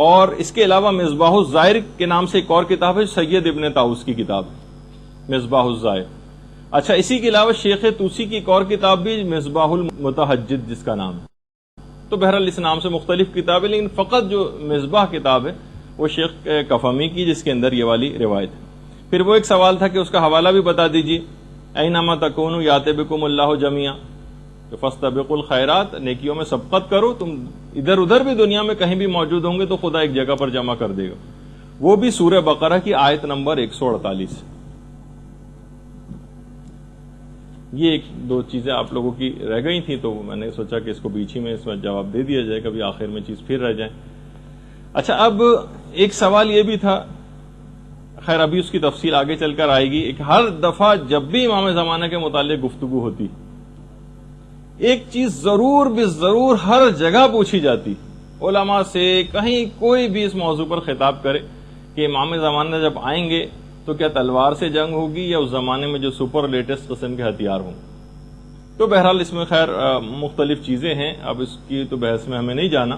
اور اس کے علاوہ مصباح الزائر کے نام سے ایک اور کتاب ہے، سید ابن طاؤس کی کتاب ہے مصباح الزائر۔ اچھا، اسی کے علاوہ شیخ طوسی کی ایک اور کتاب بھی مصباح المتہجد جس کا نام ہے۔ تو بہرحال اس نام سے مختلف کتابیں، لیکن فقط جو مصباح کتاب ہے وہ شیخ کفمی کی، جس کے اندر یہ والی روایت ہے۔ پھر وہ ایک سوال تھا کہ اس کا حوالہ بھی بتا دیجیے، اینما تکونوا یات بکم اللہ جمیعا، فاستبقوا الخیرات، نیکیوں میں سبقت کرو، تم ادھر ادھر بھی دنیا میں کہیں بھی موجود ہوں گے تو خدا ایک جگہ پر جمع کر دے گا۔ وہ بھی سورہ بقرہ کی آیت نمبر 148۔ یہ ایک دو چیزیں آپ لوگوں کی رہ گئی تھیں، تو میں نے سوچا کہ اس کو بیچ ہی میں اس وقت جواب دے دیا جائے، کبھی آخر میں چیز پھر رہ جائے۔ اچھا، اب ایک سوال یہ بھی تھا، خیر ابھی اس کی تفصیل آگے چل کر آئے گی، ایک ہر دفعہ جب بھی امام زمانہ کے متعلق گفتگو ہوتی ایک چیز ضرور بھی ضرور ہر جگہ پوچھی جاتی علماء سے، کہیں کوئی بھی اس موضوع پر خطاب کرے کہ امام زمانہ جب آئیں گے تو کیا تلوار سے جنگ ہوگی یا اس زمانے میں جو سپر لیٹسٹ قسم کے ہتھیار ہوں۔ تو بہرحال اس میں خیر مختلف چیزیں ہیں، اب اس کی تو بحث میں ہمیں نہیں جانا،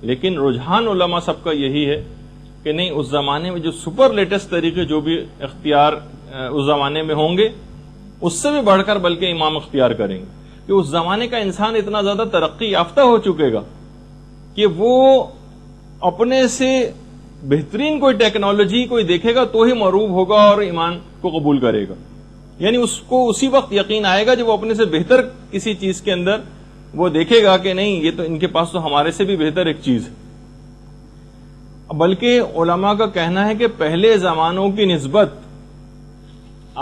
لیکن رجحان علماء سب کا یہی ہے کہ نہیں، اس زمانے میں جو سپر لیٹسٹ طریقے جو بھی اختیار اس زمانے میں ہوں گے اس سے بھی بڑھ کر بلکہ امام اختیار کریں گے کہ اس زمانے کا انسان اتنا زیادہ ترقی یافتہ ہو چکے گا کہ وہ اپنے سے بہترین کوئی ٹیکنالوجی کوئی دیکھے گا تو ہی مرعوب ہوگا اور ایمان کو قبول کرے گا. یعنی اس کو اسی وقت یقین آئے گا جب وہ اپنے سے بہتر کسی چیز کے اندر وہ دیکھے گا کہ نہیں یہ تو ان کے پاس تو ہمارے سے بھی بہتر ایک چیز ہے. بلکہ علماء کا کہنا ہے کہ پہلے زمانوں کی نسبت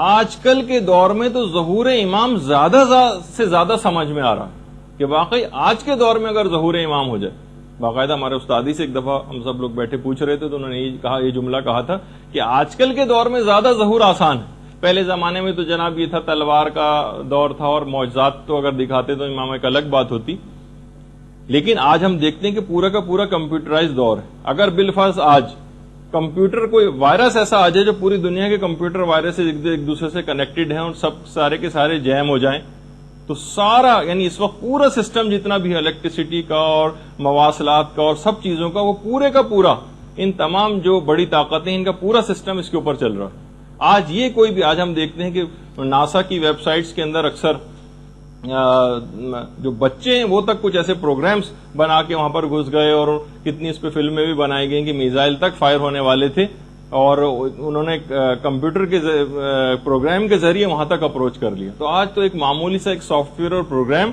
آج کل کے دور میں تو ظہور امام زیادہ سے زیادہ سمجھ میں آ رہا ہے کہ واقعی آج کے دور میں اگر ظہور امام ہو جائے. باقاعدہ ہمارے استادی سے ایک دفعہ ہم سب لوگ بیٹھے پوچھ رہے تھے تو انہوں نے یہ جملہ کہا تھا کہ آج کل کے دور میں زیادہ ظہور آسان ہے. پہلے زمانے میں تو جناب یہ تھا تلوار کا دور تھا اور معجزات تو اگر دکھاتے تو امام ایک الگ بات ہوتی. لیکن آج ہم دیکھتے ہیں کہ پورا کا پورا کمپیوٹرائز دور ہے. اگر بالفرض آج کمپیوٹر کوئی وائرس ایسا آ جائے جو پوری دنیا کے کمپیوٹر وائرس ایک دوسرے سے کنیکٹڈ ہیں اور سب سارے کے سارے جیم ہو جائیں تو سارا یعنی اس وقت پورا سسٹم جتنا بھی ہے الیکٹریسٹی کا اور مواصلات کا اور سب چیزوں کا وہ پورے کا پورا ان تمام جو بڑی طاقتیں ان کا پورا سسٹم اس کے اوپر چل رہا ہے. آج یہ کوئی بھی آج ہم دیکھتے ہیں کہ ناسا کی ویب سائٹس کے اندر اکثر جو بچے ہیں وہ تک کچھ ایسے پروگرامز بنا کے وہاں پر گھس گئے اور کتنی اس پہ فلمیں بھی بنائی گئی کہ میزائل تک فائر ہونے والے تھے اور انہوں نے کمپیوٹر کے پروگرام کے ذریعے وہاں تک اپروچ کر لیا. تو آج تو ایک معمولی سا ایک سافٹ ویئر اور پروگرام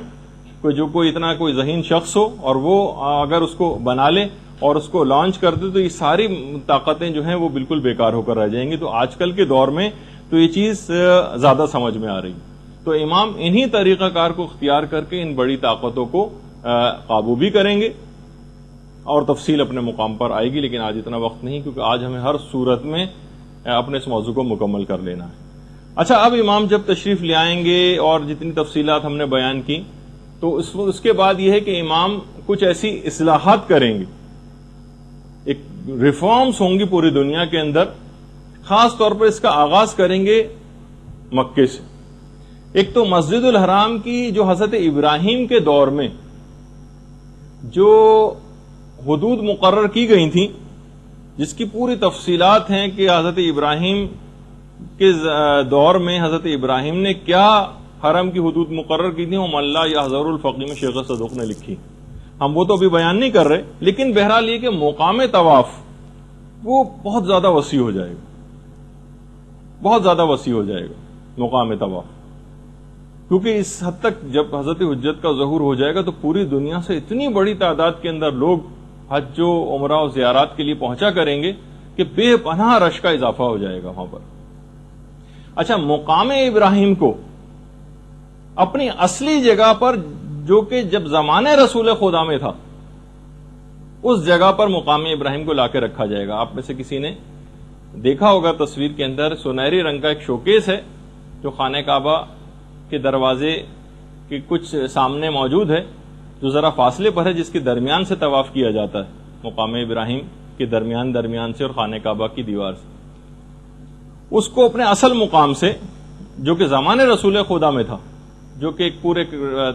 کوئی اتنا کوئی ذہین شخص ہو اور وہ اگر اس کو بنا لے اور اس کو لانچ کر دے تو یہ ساری طاقتیں جو ہیں وہ بالکل بیکار ہو کر رہ جائیں گی. تو آج کل کے دور میں تو یہ چیز زیادہ سمجھ میں آ رہی. تو امام انہی طریقہ کار کو اختیار کر کے ان بڑی طاقتوں کو قابو بھی کریں گے اور تفصیل اپنے مقام پر آئے گی. لیکن آج اتنا وقت نہیں کیونکہ آج ہمیں ہر صورت میں اپنے اس موضوع کو مکمل کر لینا ہے. اچھا اب امام جب تشریف لے آئیں گے اور جتنی تفصیلات ہم نے بیان کی تو اس کے بعد یہ ہے کہ امام کچھ ایسی اصلاحات کریں گے. ایک ریفارمز ہوں گی پوری دنیا کے اندر. خاص طور پر اس کا آغاز کریں گے مکے سے. ایک تو مسجد الحرام کی جو حضرت ابراہیم کے دور میں جو حدود مقرر کی گئی تھیں جس کی پوری تفصیلات ہیں کہ حضرت ابراہیم کے دور میں حضرت ابراہیم نے کیا حرم کی حدود مقرر کی تھی وہ ملا یا حضر الفقی میں شیخ صدوق نے لکھی. ہم وہ تو ابھی بیان نہیں کر رہے لیکن بہرحال یہ کہ مقام طواف وہ بہت زیادہ وسیع ہو جائے گا. بہت زیادہ وسیع ہو جائے گا مقام طواف کیونکہ اس حد تک جب حضرت حجت کا ظہور ہو جائے گا تو پوری دنیا سے اتنی بڑی تعداد کے اندر لوگ حج و عمرہ و زیارات کے لیے پہنچا کریں گے کہ بے پناہ رش کا اضافہ ہو جائے گا وہاں پر. اچھا مقام ابراہیم کو اپنی اصلی جگہ پر جو کہ جب زمانے رسول خدا میں تھا اس جگہ پر مقام ابراہیم کو لا کے رکھا جائے گا. آپ میں سے کسی نے دیکھا ہوگا تصویر کے اندر سنہری رنگ کا ایک شوکیس ہے جو خانہ کعبہ کے دروازے کے کچھ سامنے موجود ہے جو ذرا فاصلے پر ہے جس کے درمیان سے طواف کیا جاتا ہے مقام ابراہیم کے درمیان سے اور خانہ کعبہ کی دیوار سے. اس کو اپنے اصل مقام سے جو کہ زمانے رسول خدا میں تھا جو کہ ایک پورے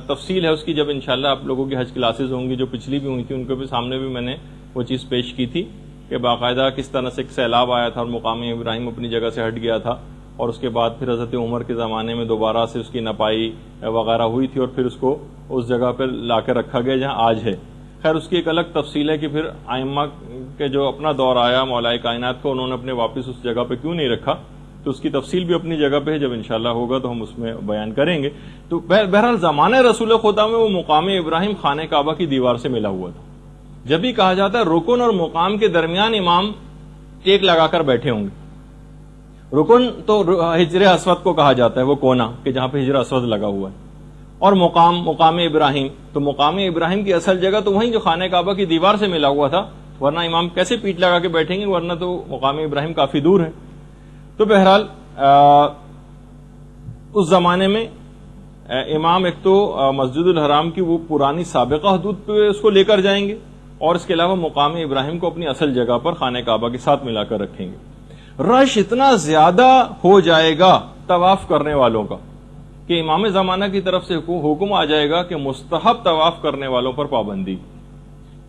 تفصیل ہے اس کی جب انشاءاللہ آپ لوگوں کی حج کلاسز ہوں گی جو پچھلی بھی ہوئی تھی ان کے بھی سامنے بھی میں نے وہ چیز پیش کی تھی کہ باقاعدہ کس طرح سے ایک سیلاب آیا تھا اور مقام ابراہیم اپنی جگہ سے ہٹ گیا تھا اور اس کے بعد پھر حضرت عمر کے زمانے میں دوبارہ سے اس کی نپائی وغیرہ ہوئی تھی اور پھر اس کو اس جگہ پہ لا کے رکھا گیا جہاں آج ہے. خیر اس کی ایک الگ تفصیل ہے کہ پھر ائمہ کے جو اپنا دور آیا مولائے کائنات کو انہوں نے اپنے واپس اس جگہ پہ کیوں نہیں رکھا تو اس کی تفصیل بھی اپنی جگہ پہ ہے. جب انشاءاللہ ہوگا تو ہم اس میں بیان کریں گے. تو بہرحال زمانے رسول خدا میں وہ مقام ابراہیم خانہ کعبہ کی دیوار سے ملا ہوا تھا. جب بھی کہا جاتا ہے رکن اور مقام کے درمیان امام ٹیک لگا کر بیٹھے ہوں گے. رکن تو حجر اسود کو کہا جاتا ہے وہ کونا کہ جہاں پہ حجر اسود لگا ہوا ہے اور مقام ابراہیم تو مقام ابراہیم کی اصل جگہ تو وہیں جو خانہ کعبہ کی دیوار سے ملا ہوا تھا ورنہ امام کیسے پیٹ لگا کے بیٹھیں گے ورنہ تو مقام ابراہیم کافی دور ہے. تو بہرحال اس زمانے میں امام ایک تو مسجد الحرام کی وہ پرانی سابقہ حدود پہ اس کو لے کر جائیں گے اور اس کے علاوہ مقام ابراہیم کو اپنی اصل جگہ پر خانہ کعبہ کے ساتھ ملا کر رکھیں گے. رش اتنا زیادہ ہو جائے گا طواف کرنے والوں کا کہ امام زمانہ کی طرف سے حکم آ جائے گا کہ مستحب طواف کرنے والوں پر پابندی.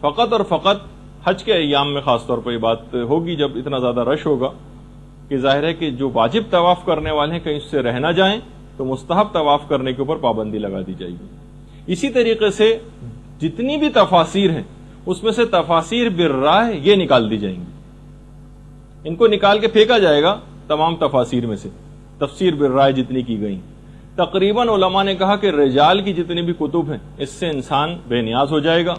فقط اور فقط حج کے ایام میں خاص طور پر یہ بات ہوگی جب اتنا زیادہ رش ہوگا کہ ظاہر ہے کہ جو واجب طواف کرنے والے ہیں کہیں اس سے رہ نہ جائیں تو مستحب طواف کرنے کے اوپر پابندی لگا دی جائے گی۔ اسی طریقے سے جتنی بھی تفاسیر ہیں اس میں سے تفاسیر بالرائے یہ نکال دی جائیں گی، ان کو نکال کے پھینکا جائے گا تمام تفاسیر میں سے، تفسیر بالرائے جتنی کی گئی۔ تقریباً علماء نے کہا کہ رجال کی جتنی بھی کتب ہیں اس سے انسان بے نیاز ہو جائے گا،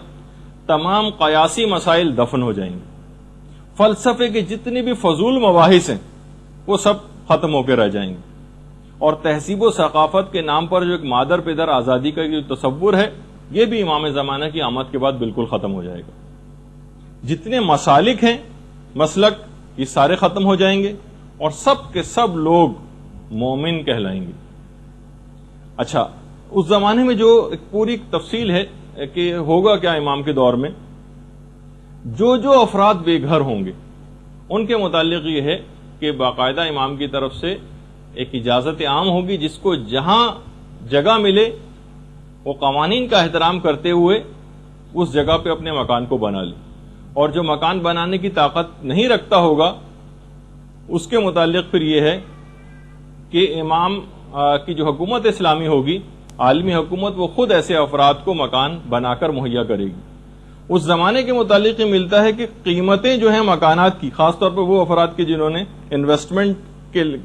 تمام قیاسی مسائل دفن ہو جائیں گے، فلسفے کے جتنی بھی فضول مباحث ہیں وہ سب ختم ہو کے رہ جائیں گے، اور تہذیب و ثقافت کے نام پر جو ایک مادر پدر آزادی کا جو تصور ہے یہ بھی امام زمانہ کی آمد کے بعد بالکل ختم ہو جائے گا۔ جتنے مسالک ہیں مسلک یہ سارے ختم ہو جائیں گے اور سب کے سب لوگ مومن کہلائیں گے۔ اچھا، اس زمانے میں جو ایک پوری تفصیل ہے کہ ہوگا کیا امام کے دور میں، جو افراد بے گھر ہوں گے ان کے متعلق یہ ہے کہ باقاعدہ امام کی طرف سے ایک اجازت عام ہوگی، جس کو جہاں جگہ ملے وہ قوانین کا احترام کرتے ہوئے اس جگہ پہ اپنے مکان کو بنا لے، اور جو مکان بنانے کی طاقت نہیں رکھتا ہوگا اس کے متعلق پھر یہ ہے کہ امام کی جو حکومت اسلامی ہوگی، عالمی حکومت، وہ خود ایسے افراد کو مکان بنا کر مہیا کرے گی۔ اس زمانے کے متعلق یہ ملتا ہے کہ قیمتیں جو ہیں مکانات کی، خاص طور پر وہ افراد کے جنہوں نے انویسٹمنٹ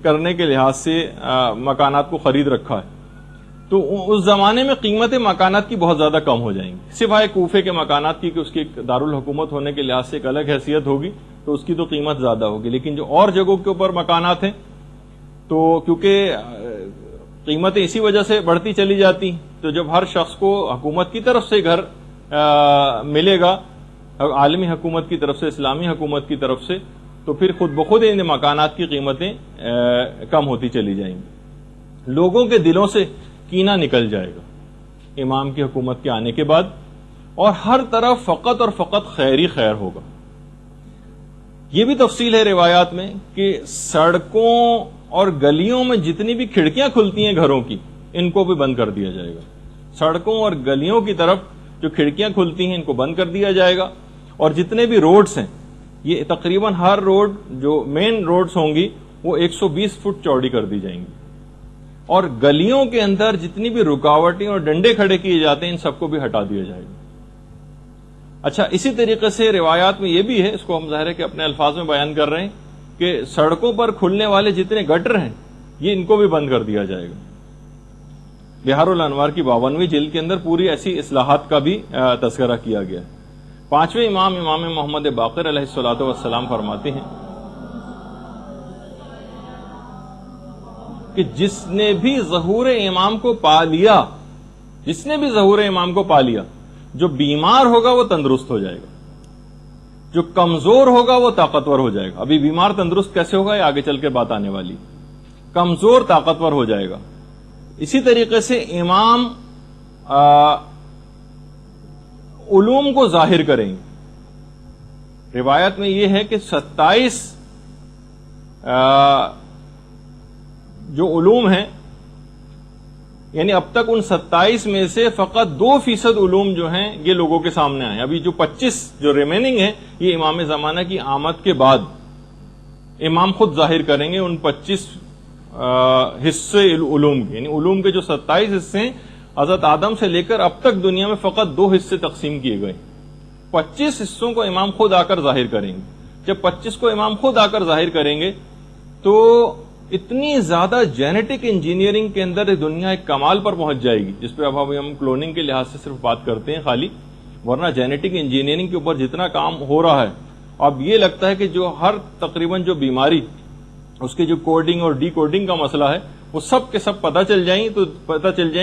کرنے کے لحاظ سے مکانات کو خرید رکھا ہے، تو اس زمانے میں قیمتیں مکانات کی بہت زیادہ کم ہو جائیں گی، سوائے کوفے کے مکانات کی کہ اس کی ایک دارالحکومت ہونے کے لحاظ سے ایک الگ حیثیت ہوگی تو اس کی تو قیمت زیادہ ہوگی، لیکن جو اور جگہوں کے اوپر مکانات ہیں تو کیونکہ قیمتیں اسی وجہ سے بڑھتی چلی جاتی، تو جب ہر شخص کو حکومت کی طرف سے گھر ملے گا، عالمی حکومت کی طرف سے، اسلامی حکومت کی طرف سے، تو پھر خود بخود ان مکانات کی قیمتیں کم ہوتی چلی جائیں گی، لوگوں کے دلوں سے کینہ نکل جائے گا امام کی حکومت کے آنے کے بعد، اور ہر طرف فقط اور فقط خیر ہی خیر ہوگا۔ یہ بھی تفصیل ہے روایات میں کہ سڑکوں اور گلیوں میں جتنی بھی کھڑکیاں کھلتی ہیں گھروں کی ان کو بھی بند کر دیا جائے گا، سڑکوں اور گلیوں کی طرف جو کھڑکیاں کھلتی ہیں ان کو بند کر دیا جائے گا، اور جتنے بھی روڈز ہیں یہ تقریباً ہر روڈ جو مین روڈز ہوں گی وہ 120 فٹ چوڑی کر دی جائیں گی، اور گلیوں کے اندر جتنی بھی رکاوٹیں اور ڈنڈے کھڑے کیے جاتے ہیں ان سب کو بھی ہٹا دیا جائے گا۔ اچھا، اسی طریقے سے روایات میں یہ بھی ہے، اس کو ہم ظاہر ہے کہ اپنے الفاظ میں بیان کر رہے ہیں، کہ سڑکوں پر کھلنے والے جتنے گٹر ہیں یہ ان کو بھی بند کر دیا جائے گا۔ بہار الانوار کی 52ویں جلد کے اندر پوری ایسی اصلاحات کا بھی تذکرہ کیا گیا ہے۔ پانچویں امام محمد باقر علیہ الصلوۃ والسلام فرماتے ہیں کہ جس نے بھی ظہور امام کو پا لیا، جس نے بھی ظہور امام کو پا لیا، جو بیمار ہوگا وہ تندرست ہو جائے گا، جو کمزور ہوگا وہ طاقتور ہو جائے گا۔ ابھی بیمار تندرست کیسے ہوگا یہ آگے چل کے بات آنے والی، کمزور طاقتور ہو جائے گا۔ اسی طریقے سے امام علوم کو ظاہر کریں گے۔ روایت میں یہ ہے کہ 27 جو علوم ہیں، یعنی اب تک ان 27 میں سے فقط 2% علوم جو ہیں یہ لوگوں کے سامنے آئے، ابھی جو 25 جو ریمیننگ ہیں یہ امام زمانہ کی آمد کے بعد امام خود ظاہر کریں گے ان 25 حصے علوم کے، یعنی علوم کے جو 27 حصے ہیں حضرت آدم سے لے کر اب تک دنیا میں فقط 2 حصے تقسیم کیے گئے، 25 حصوں کو امام خود آ کر ظاہر کریں گے۔ جب 25 کو امام خود آ کر ظاہر کریں گے تو اتنی زیادہ جینیٹک انجینئرنگ کے اندر دنیا ایک کمال پر پہنچ جائے گی، جس پہ اب ہم کلوننگ کے لحاظ سے صرف بات کرتے ہیں خالی، ورنہ جینیٹک انجینئرنگ کے اوپر جتنا کام ہو رہا ہے اب یہ لگتا ہے کہ جو ہر تقریباً جو بیماری اس کے جو کوڈنگ اور ڈی کوڈنگ کا مسئلہ ہے وہ سب کے سب پتہ چل جائیں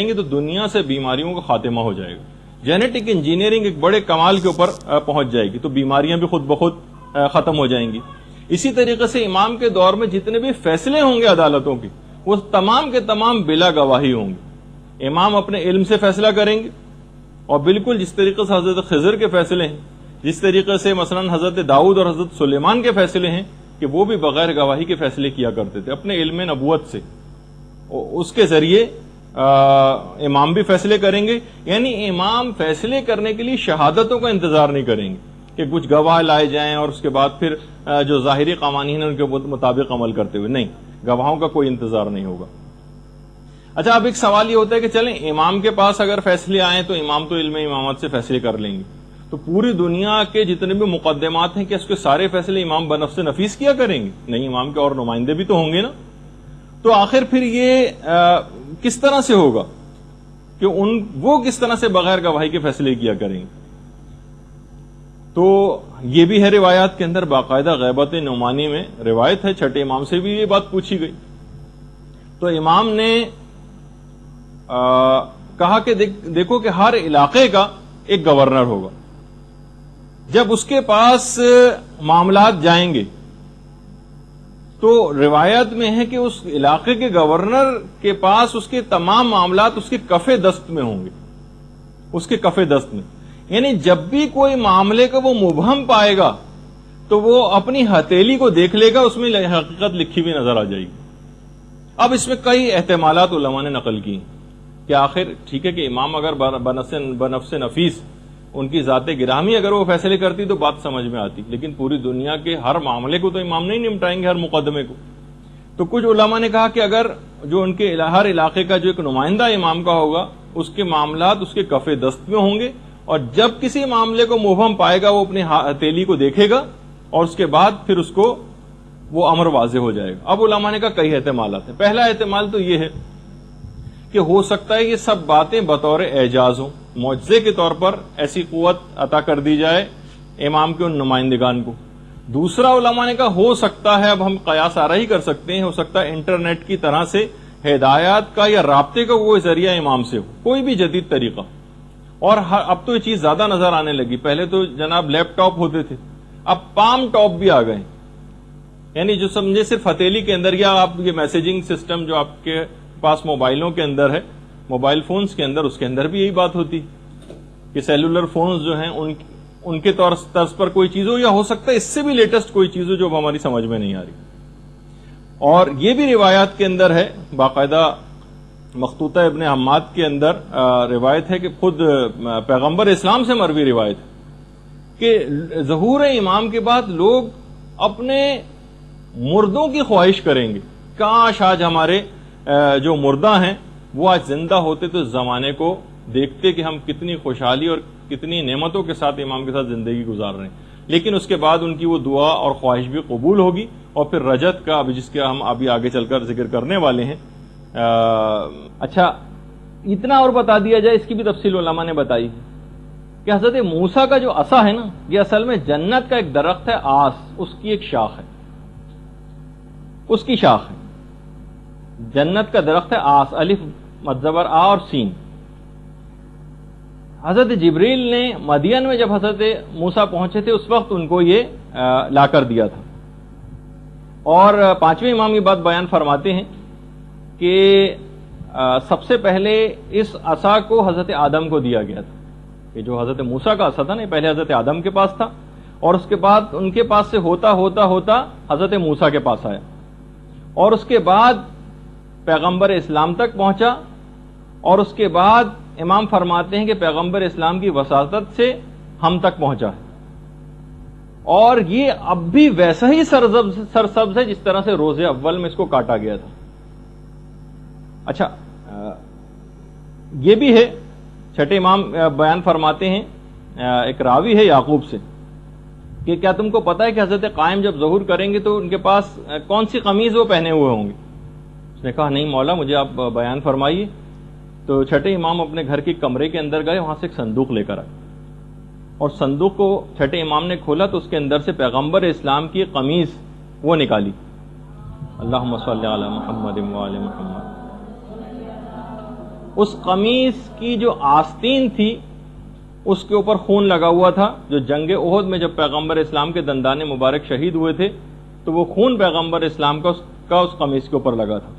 گی تو دنیا سے بیماریوں کا خاتمہ ہو جائے گا۔ جینیٹک انجینئرنگ ایک بڑے کمال کے اوپر پہنچ جائے گی تو بیماریاں بھی خود بخود ختم ہو جائیں گی۔ اسی طریقے سے امام کے دور میں جتنے بھی فیصلے ہوں گے عدالتوں کے وہ تمام کے تمام بلا گواہی ہوں گے، امام اپنے علم سے فیصلہ کریں گے، اور بالکل جس طریقے سے حضرت خضر کے فیصلے ہیں، جس طریقے سے مثلا حضرت داؤد اور حضرت سلیمان کے فیصلے ہیں کہ وہ بھی بغیر گواہی کے فیصلے کیا کرتے تھے اپنے علم نبوت سے، اس کے ذریعے امام بھی فیصلے کریں گے، یعنی امام فیصلے کرنے کے لیے شہادتوں کا انتظار نہیں کریں گے کہ کچھ گواہ لائے جائیں اور اس کے بعد پھر جو ظاہری قوانین ہیں ان کے مطابق عمل کرتے ہوئے، نہیں، گواہوں کا کوئی انتظار نہیں ہوگا۔ اچھا اب ایک سوال یہ ہوتا ہے کہ چلیں امام کے پاس اگر فیصلے آئیں تو امام تو علم امامت سے فیصلے کر لیں گے، تو پوری دنیا کے جتنے بھی مقدمات ہیں کہ اس کے سارے فیصلے امام بنفس نفیس کیا کریں گے؟ نہیں، امام کے اور نمائندے بھی تو ہوں گے نا. تو آخر پھر یہ کس طرح سے ہوگا کہ وہ کس طرح سے بغیر گواہی کے فیصلے کیا کریں گے؟ تو یہ بھی ہے روایات کے اندر، باقاعدہ غیبت نعمانی میں روایت ہے، چھٹے امام سے بھی یہ بات پوچھی گئی. تو امام نے کہا کہ دیکھو کہ ہر علاقے کا ایک گورنر ہوگا، جب اس کے پاس معاملات جائیں گے تو روایت میں ہے کہ اس علاقے کے گورنر کے پاس اس کے تمام معاملات اس کے کف دست میں ہوں گے، اس کے کف دست میں. یعنی جب بھی کوئی معاملے کو وہ مبہم پائے گا تو وہ اپنی ہتھیلی کو دیکھ لے گا، اس میں حقیقت لکھی ہوئی نظر آ جائے گی. اب اس میں کئی احتمالات علماء نے نقل کی کہ آخر ٹھیک ہے کہ امام اگر بنفس نفیس ان کی ذات گرامی اگر وہ فیصلے کرتی تو بات سمجھ میں آتی، لیکن پوری دنیا کے ہر معاملے کو تو امام نہیں نمٹائیں گے، ہر مقدمے کو. تو کچھ علماء نے کہا کہ اگر جو ان کے ہر علاقے کا جو ایک نمائندہ امام کا ہوگا اس کے معاملات اس کے کف دست میں ہوں گے، اور جب کسی معاملے کو مبہم پائے گا وہ اپنی ہتھیلی کو دیکھے گا اور اس کے بعد پھر اس کو وہ امر واضح ہو جائے گا. اب علماء نے کہا کئی احتمالات ہیں. پہلا احتمال تو یہ ہے کہ ہو سکتا ہے یہ سب باتیں بطور اعجاز ہوں، معجزے کے طور پر ایسی قوت عطا کر دی جائے امام کے ان نمائندگان کو. دوسرا علماء نے کہا ہو سکتا ہے، اب ہم قیاس آرا ہی کر سکتے ہیں، ہو سکتا ہے انٹرنیٹ کی طرح سے ہدایات کا یا رابطے کا وہ ذریعہ امام سے ہو، کوئی بھی جدید طریقہ. اور اب تو یہ چیز زیادہ نظر آنے لگی، پہلے تو جناب لیپ ٹاپ ہوتے تھے، اب پام ٹاپ بھی آ گئے، یعنی جو سمجھے صرف ہتھیلی کے اندر، یا آپ یہ میسیجنگ سسٹم جو آپ کے پاس موبائلوں کے اندر ہے، موبائل فونز کے اندر، اس کے اندر بھی یہی بات ہوتی کہ سیلولر فونز جو ہیں ان کے طرز پر کوئی چیز ہو، یا ہو سکتا ہے اس سے بھی لیٹسٹ کوئی چیز ہو جو اب ہماری سمجھ میں نہیں آ رہی. اور یہ بھی روایات کے اندر ہے، باقاعدہ مخطوطہ ابن حماد کے اندر روایت ہے کہ خود پیغمبر اسلام سے مروی روایت ہے کہ ظہور امام کے بعد لوگ اپنے مردوں کی خواہش کریں گے، کاش آج ہمارے جو مردہ ہیں وہ آج زندہ ہوتے تو اس زمانے کو دیکھتے کہ ہم کتنی خوشحالی اور کتنی نعمتوں کے ساتھ امام کے ساتھ زندگی گزار رہے ہیں. لیکن اس کے بعد ان کی وہ دعا اور خواہش بھی قبول ہوگی، اور پھر رجت کا ابھی جس کے ہم ابھی آگے چل کر ذکر کرنے والے ہیں. اچھا اتنا اور بتا دیا جائے، اس کی بھی تفصیل علماء نے بتائی کہ حضرت موسیٰ کا جو عصا ہے نا، یہ اصل میں جنت کا ایک درخت ہے، آس، اس کی ایک شاخ ہے، اس کی شاخ ہے. جنت کا درخت ہے آس، الف مدزبر آ اور سین. حضرت جبریل نے مدین میں جب حضرت موسیٰ پہنچے تھے اس وقت ان کو یہ لا کر دیا تھا. اور پانچویں امام یہ بات بیان فرماتے ہیں کہ سب سے پہلے اس عصا کو حضرت آدم کو دیا گیا تھا، کہ جو حضرت موسیٰ کا عصا تھا نا پہلے حضرت آدم کے پاس تھا، اور اس کے بعد ان کے پاس سے ہوتا ہوتا ہوتا حضرت موسیٰ کے پاس آیا، اور اس کے بعد پیغمبر اسلام تک پہنچا، اور اس کے بعد امام فرماتے ہیں کہ پیغمبر اسلام کی وساطت سے ہم تک پہنچا ہے. اور یہ اب بھی ویسا ہی سرسبز ہے جس طرح سے روز اول میں اس کو کاٹا گیا تھا. اچھا یہ بھی ہے، چھٹے امام بیان فرماتے ہیں، ایک راوی ہے یعقوب سے، کہ کیا تم کو پتا ہے کہ حضرت قائم جب ظہور کریں گے تو ان کے پاس کون سی قمیض وہ پہنے ہوئے ہوں گے؟ اس نے کہا نہیں مولا مجھے آپ بیان فرمائیے. تو چھٹے امام اپنے گھر کے کمرے کے اندر گئے، وہاں سے ایک صندوق لے کر آئے، اور صندوق کو چھٹے امام نے کھولا تو اس کے اندر سے پیغمبر اسلام کی قمیض وہ نکالی. اللہم صلی علی محمد وآل محمد. اس قمیض کی جو آستین تھی اس کے اوپر خون لگا ہوا تھا، جو جنگ احد میں جب پیغمبر اسلام کے دندان مبارک شہید ہوئے تھے تو وہ خون پیغمبر اسلام کا اس قمیض کے اوپر لگا تھا.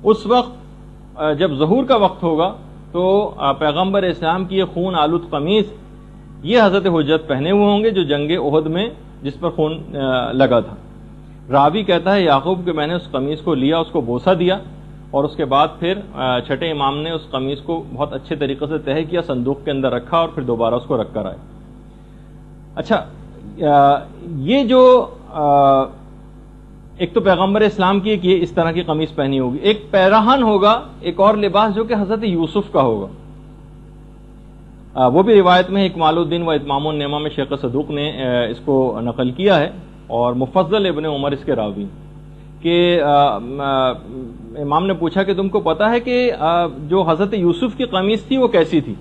اس وقت جب ظہور کا وقت ہوگا تو پیغمبر اسلام کی یہ خون آلود قمیض یہ حضرت حجت پہنے ہوئے ہوں گے جو جنگ احد میں جس پر خون لگا تھا. راوی کہتا ہے یعقوب کہ میں نے اس قمیض کو لیا، اس کو بوسہ دیا، اور اس کے بعد پھر چھٹے امام نے اس قمیض کو بہت اچھے طریقے سے تہہ کیا، صندوق کے اندر رکھا، اور پھر دوبارہ اس کو رکھ کر آئے. اچھا یہ جو ایک تو پیغمبر اسلام کی ایک یہ اس طرح کی قمیص پہنی ہوگی، ایک پیراہن ہوگا، ایک اور لباس جو کہ حضرت یوسف کا ہوگا. وہ بھی روایت میں اکمال الدین و اتمام النعمہ میں شیخ صدوق نے اس کو نقل کیا ہے، اور مفضل ابن عمر اس کے راوی، کہ امام نے پوچھا کہ تم کو پتا ہے کہ جو حضرت یوسف کی قمیص تھی وہ کیسی تھی؟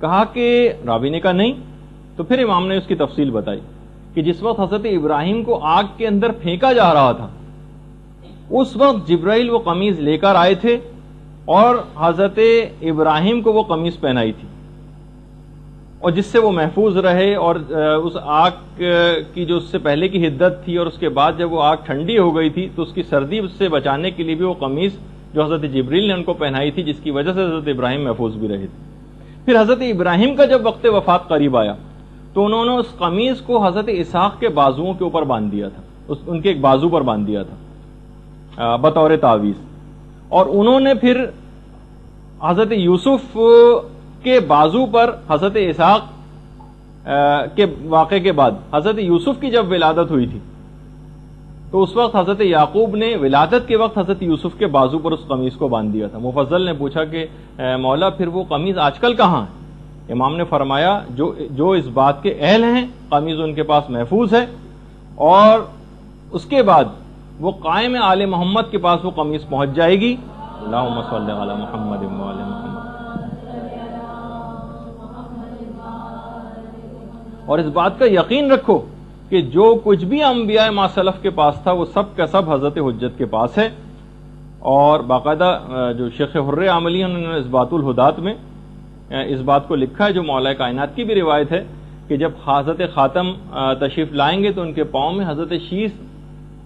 کہا کہ راوی نے کہا نہیں. تو پھر امام نے اس کی تفصیل بتائی کہ جس وقت حضرت ابراہیم کو آگ کے اندر پھینکا جا رہا تھا اس وقت جبرائیل وہ قمیض لے کر آئے تھے اور حضرت ابراہیم کو وہ قمیض پہنائی تھی، اور جس سے وہ محفوظ رہے، اور اس آگ کی جو اس سے پہلے کی حدت تھی اور اس کے بعد جب وہ آگ ٹھنڈی ہو گئی تھی تو اس کی سردی سے بچانے کے لیے بھی وہ قمیض جو حضرت جبریل نے ان کو پہنائی تھی، جس کی وجہ سے حضرت ابراہیم محفوظ بھی رہے تھے. پھر حضرت ابراہیم کا جب وقت وفات قریب آیا تو انہوں نے اس قمیض کو حضرت اسحاق کے بازوؤں کے اوپر باندھ دیا تھا، ان کے ایک بازو پر باندھ دیا تھا بطور تعویذ، اور انہوں نے پھر حضرت یوسف کے بازو پر حضرت اسحاق کے واقعے کے بعد حضرت یوسف کی جب ولادت ہوئی تھی تو اس وقت حضرت یعقوب نے ولادت کے وقت حضرت یوسف کے بازو پر اس قمیض کو باندھ دیا تھا. مفضل نے پوچھا کہ مولا پھر وہ قمیض آج کل کہاں ہے؟ امام نے فرمایا جو اس بات کے اہل ہیں قمیض ان کے پاس محفوظ ہے، اور اس کے بعد وہ قائم آل محمد کے پاس وہ قمیض پہنچ جائے گی. اللہم صلی علی محمد و آل محمد. اور اس بات کا یقین رکھو کہ جو کچھ بھی انبیاء ما سلف کے پاس تھا وہ سب کا سب حضرت حجت کے پاس ہے. اور باقاعدہ جو شیخ حر عاملی ہیں انہوں نے اثبات الہدات میں اس بات کو لکھا ہے، جو مولا کائنات کی بھی روایت ہے کہ جب حضرت خاتم تشریف لائیں گے تو ان کے پاؤں میں حضرت شیس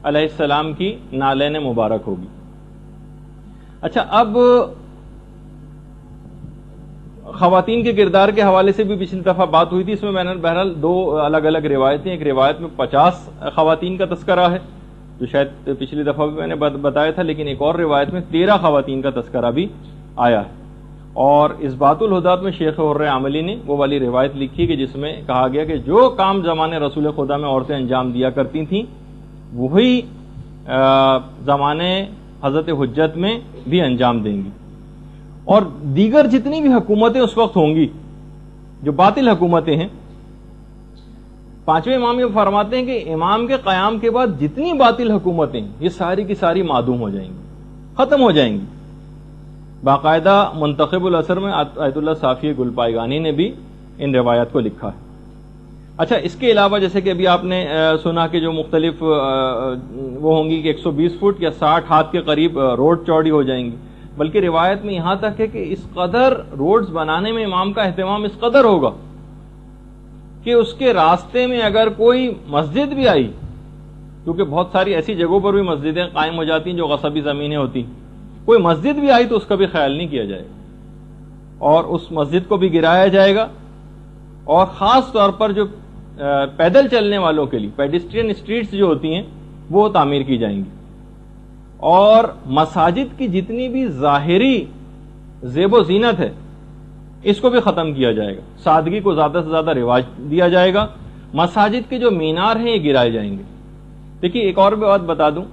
علیہ السلام کی نالین مبارک ہوگی. اچھا، اب خواتین کے کردار کے حوالے سے بھی پچھلی دفعہ بات ہوئی تھی، اس میں نے بہرحال دو الگ الگ روایتیں، ایک روایت میں 50 خواتین کا تذکرہ ہے جو شاید پچھلی دفعہ بھی میں نے بتایا تھا، لیکن ایک اور روایت میں 13 خواتین کا تذکرہ بھی آیا ہے. اور اس بات الہدات میں شیخ حر عاملی نے وہ والی روایت لکھی کہ جس میں کہا گیا کہ جو کام زمانے رسول خدا میں عورتیں انجام دیا کرتی تھیں وہی زمانے حضرت حجت میں بھی انجام دیں گی. اور دیگر جتنی بھی حکومتیں اس وقت ہوں گی جو باطل حکومتیں ہیں، پانچویں امام یہ فرماتے ہیں کہ امام کے قیام کے بعد جتنی باطل حکومتیں یہ ساری کی ساری معدوم ہو جائیں گی، ختم ہو جائیں گی. باقاعدہ منتخب الاثر میں آیت اللہ صافی گلپائگانی نے بھی ان روایات کو لکھا ہے. اچھا، اس کے علاوہ جیسے کہ ابھی آپ نے سنا کہ جو مختلف وہ ہوں گی کہ 120 فٹ یا 60 ہاتھ کے قریب روڈ چوڑی ہو جائیں گی، بلکہ روایت میں یہاں تک ہے کہ اس قدر روڈز بنانے میں امام کا اہتمام اس قدر ہوگا کہ اس کے راستے میں اگر کوئی مسجد بھی آئی، کیونکہ بہت ساری ایسی جگہوں پر بھی مسجدیں قائم ہو جاتی ہیں جو غصبی زمینیں ہوتی، کوئی مسجد بھی آئی تو اس کا بھی خیال نہیں کیا جائے گا اور اس مسجد کو بھی گرایا جائے گا. اور خاص طور پر جو پیدل چلنے والوں کے لیے پیڈسٹرین اسٹریٹس جو ہوتی ہیں وہ تعمیر کی جائیں گی. اور مساجد کی جتنی بھی ظاہری زیب و زینت ہے اس کو بھی ختم کیا جائے گا، سادگی کو زیادہ سے زیادہ رواج دیا جائے گا. مساجد کے جو مینار ہیں یہ گرائے جائیں گے. دیکھیے ایک اور بھی بات بتا دوں،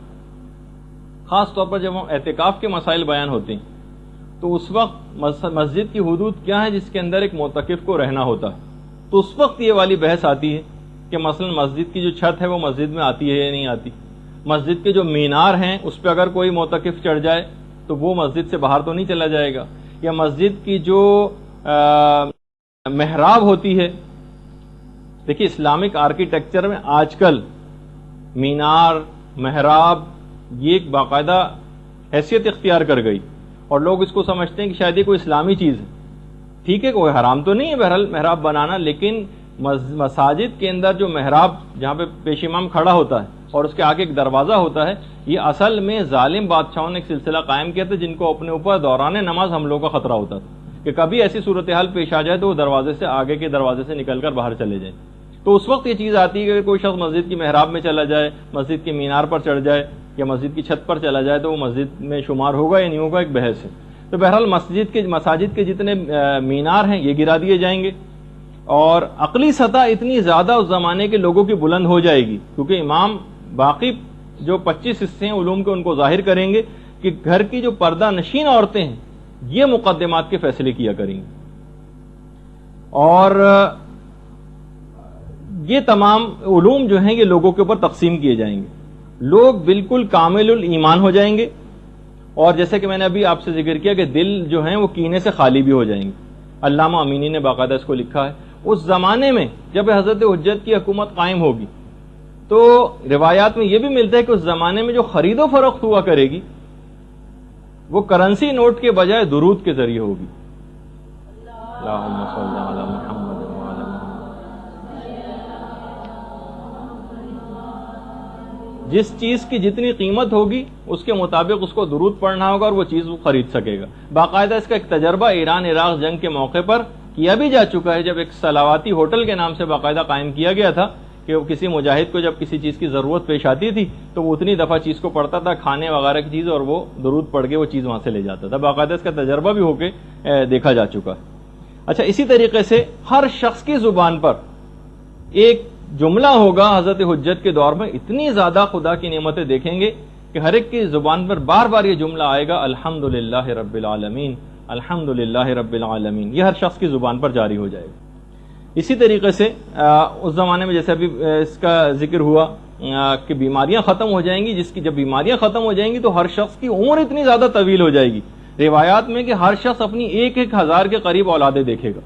خاص طور پر جب ہم اعتکاف کے مسائل بیان ہوتے ہیں تو اس وقت مسجد کی حدود کیا ہے جس کے اندر ایک معتکف کو رہنا ہوتا ہے، تو اس وقت یہ والی بحث آتی ہے کہ مثلا مسجد کی جو چھت ہے وہ مسجد میں آتی ہے یا نہیں آتی، مسجد کے جو مینار ہیں اس پہ اگر کوئی معتکف چڑھ جائے تو وہ مسجد سے باہر تو نہیں چلا جائے گا، یا مسجد کی جو محراب ہوتی ہے. دیکھیے اسلامک آرکیٹیکچر میں آج کل مینار، محراب یہ ایک باقاعدہ حیثیت اختیار کر گئی اور لوگ اس کو سمجھتے ہیں کہ شاید یہ کوئی اسلامی چیز ہے. ٹھیک ہے، کوئی حرام تو نہیں ہے بہرحال محراب بنانا، لیکن مساجد کے اندر جو محراب جہاں پہ پیش امام کھڑا ہوتا ہے اور اس کے آگے ایک دروازہ ہوتا ہے، یہ اصل میں ظالم بادشاہوں نے ایک سلسلہ قائم کیا تھا جن کو اپنے اوپر دوران نماز حملوں کا خطرہ ہوتا تھا کہ کبھی ایسی صورتحال پیش آ جائے تو وہ دروازے سے آگے کے دروازے سے نکل کر باہر چلے جائیں. تو اس وقت یہ چیز آتی ہے کہ اگر کوئی شخص مسجد کی محراب میں چلا جائے، مسجد کے مینار پر چڑھ جائے یا مسجد کی چھت پر چلا جائے تو وہ مسجد میں شمار ہوگا یا نہیں ہوگا، ایک بحث ہے. تو بہرحال مساجد کے جتنے مینار ہیں یہ گرا دیے جائیں گے، اور عقلی سطح اتنی زیادہ اس زمانے کے لوگوں کی بلند ہو جائے گی کیونکہ امام باقی جو 25 حصے ہیں علوم کے ان کو ظاہر کریں گے کہ گھر کی جو پردہ نشین عورتیں ہیں یہ مقدمات کے فیصلے کیا کریں گی، اور یہ تمام علوم جو ہیں یہ لوگوں کے اوپر تقسیم کیے جائیں گے، لوگ بالکل کامل الایمان ہو جائیں گے، اور جیسے کہ میں نے ابھی آپ سے ذکر کیا کہ دل جو ہیں وہ کینے سے خالی بھی ہو جائیں گے۔ علامہ امینی نے باقاعدہ اس کو لکھا ہے۔ اس زمانے میں جب حضرت حجت کی حکومت قائم ہوگی تو روایات میں یہ بھی ملتا ہے کہ اس زمانے میں جو خرید و فروخت ہوا کرے گی وہ کرنسی نوٹ کے بجائے درود کے ذریعے ہوگی۔ اللہم صلی علی محمد وعلی محمد۔ جس چیز کی جتنی قیمت ہوگی اس کے مطابق اس کو درود پڑھنا ہوگا اور وہ چیز وہ خرید سکے گا۔ باقاعدہ اس کا ایک تجربہ ایران عراق جنگ کے موقع پر کیا بھی جا چکا ہے، جب ایک صلواتی ہوٹل کے نام سے باقاعدہ قائم کیا گیا تھا کہ وہ کسی مجاہد کو جب کسی چیز کی ضرورت پیش آتی تھی تو وہ اتنی دفعہ چیز کو پڑھتا تھا، کھانے وغیرہ کی چیز، اور وہ درود پڑھ کے وہ چیز وہاں سے لے جاتا تھا۔ باقاعدہ اس کا تجربہ بھی ہو کے دیکھا جا چکا ہے۔ اچھا، اسی طریقے سے ہر شخص کی زبان پر ایک جملہ ہوگا حضرت حجت کے دور میں، اتنی زیادہ خدا کی نعمتیں دیکھیں گے کہ ہر ایک کی زبان پر بار بار یہ جملہ آئے گا، الحمدللہ رب العالمین، الحمدللہ رب العالمین، یہ ہر شخص کی زبان پر جاری ہو جائے گا۔ اسی طریقے سے اس زمانے میں جیسے ابھی اس کا ذکر ہوا کہ بیماریاں ختم ہو جائیں گی، جب بیماریاں ختم ہو جائیں گی تو ہر شخص کی عمر اتنی زیادہ طویل ہو جائے گی، روایات میں کہ ہر شخص اپنی 1,000 کے قریب اولادیں دیکھے گا،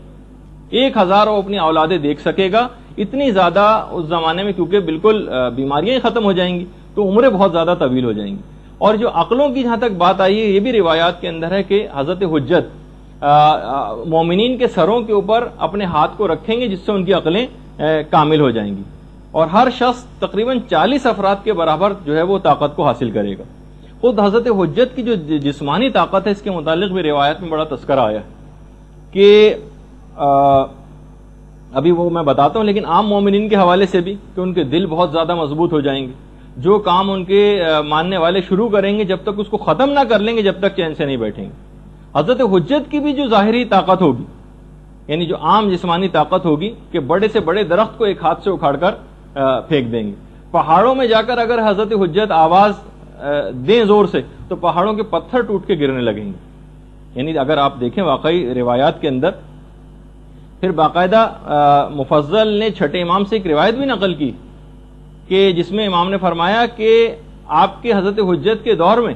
1,000 وہ اپنی اولادیں دیکھ سکے گا، اتنی زیادہ اس زمانے میں، کیونکہ بالکل بیماریاں ہی ختم ہو جائیں گی تو عمریں بہت زیادہ طویل ہو جائیں گی۔ اور جو عقلوں کی جہاں تک بات آئی ہے، یہ بھی روایات کے اندر ہے کہ حضرت حجت مومنین کے سروں کے اوپر اپنے ہاتھ کو رکھیں گے جس سے ان کی عقلیں کامل ہو جائیں گی، اور ہر شخص تقریباً 40 افراد کے برابر جو ہے وہ طاقت کو حاصل کرے گا۔ خود حضرت حجت کی جو جسمانی طاقت ہے اس کے متعلق بھی روایت میں بڑا تذکرہ آیا ہے کہ ابھی وہ میں بتاتا ہوں، لیکن عام مومنین کے حوالے سے بھی کہ ان کے دل بہت زیادہ مضبوط ہو جائیں گے، جو کام ان کے ماننے والے شروع کریں گے جب تک اس کو ختم نہ کر لیں گے جب تک چین سے نہیں بیٹھیں گے۔ حضرت حجت کی بھی جو ظاہری طاقت ہوگی، یعنی جو عام جسمانی طاقت ہوگی کہ بڑے سے بڑے درخت کو ایک ہاتھ سے اکھاڑ کر پھینک دیں گے، پہاڑوں میں جا کر اگر حضرت حجت آواز دیں زور سے تو پہاڑوں کے پتھر ٹوٹ کے گرنے لگیں گے۔ یعنی اگر آپ دیکھیں واقعی روایات کے اندر، پھر باقاعدہ مفضل نے چھٹے امام سے ایک روایت بھی نقل کی کہ جس میں امام نے فرمایا کہ آپ کے حضرت حجت کے دور میں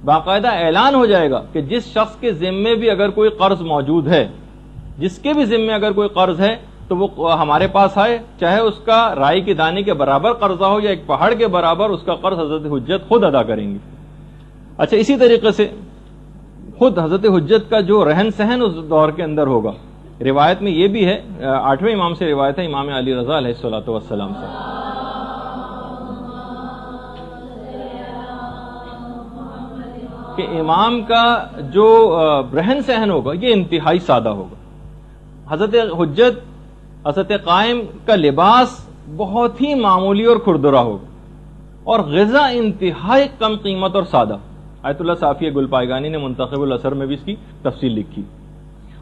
باقاعدہ اعلان ہو جائے گا کہ جس شخص کے ذمے بھی اگر کوئی قرض موجود ہے، جس کے بھی ذمے اگر کوئی قرض ہے تو وہ ہمارے پاس آئے، چاہے اس کا رائی کے دانے کے برابر قرضہ ہو یا ایک پہاڑ کے برابر، اس کا قرض حضرت حجت خود ادا کریں گے۔ اچھا، اسی طریقے سے خود حضرت حجت کا جو رہن سہن اس دور کے اندر ہوگا، روایت میں یہ بھی ہے، 8ویں امام سے روایت ہے، امام علی رضا علیہ الصلوۃ والسلام سے، کہ امام کا جو رہن سہن ہوگا یہ انتہائی سادہ ہوگا۔ حضرت حجت، حضرت قائم کا لباس بہت ہی معمولی اور کھردرا ہوگا، اور غذا انتہائی کم قیمت اور سادہ۔ آیت اللہ صافی گل پائیگانی نے منتخب الاثر میں بھی اس کی تفصیل لکھی۔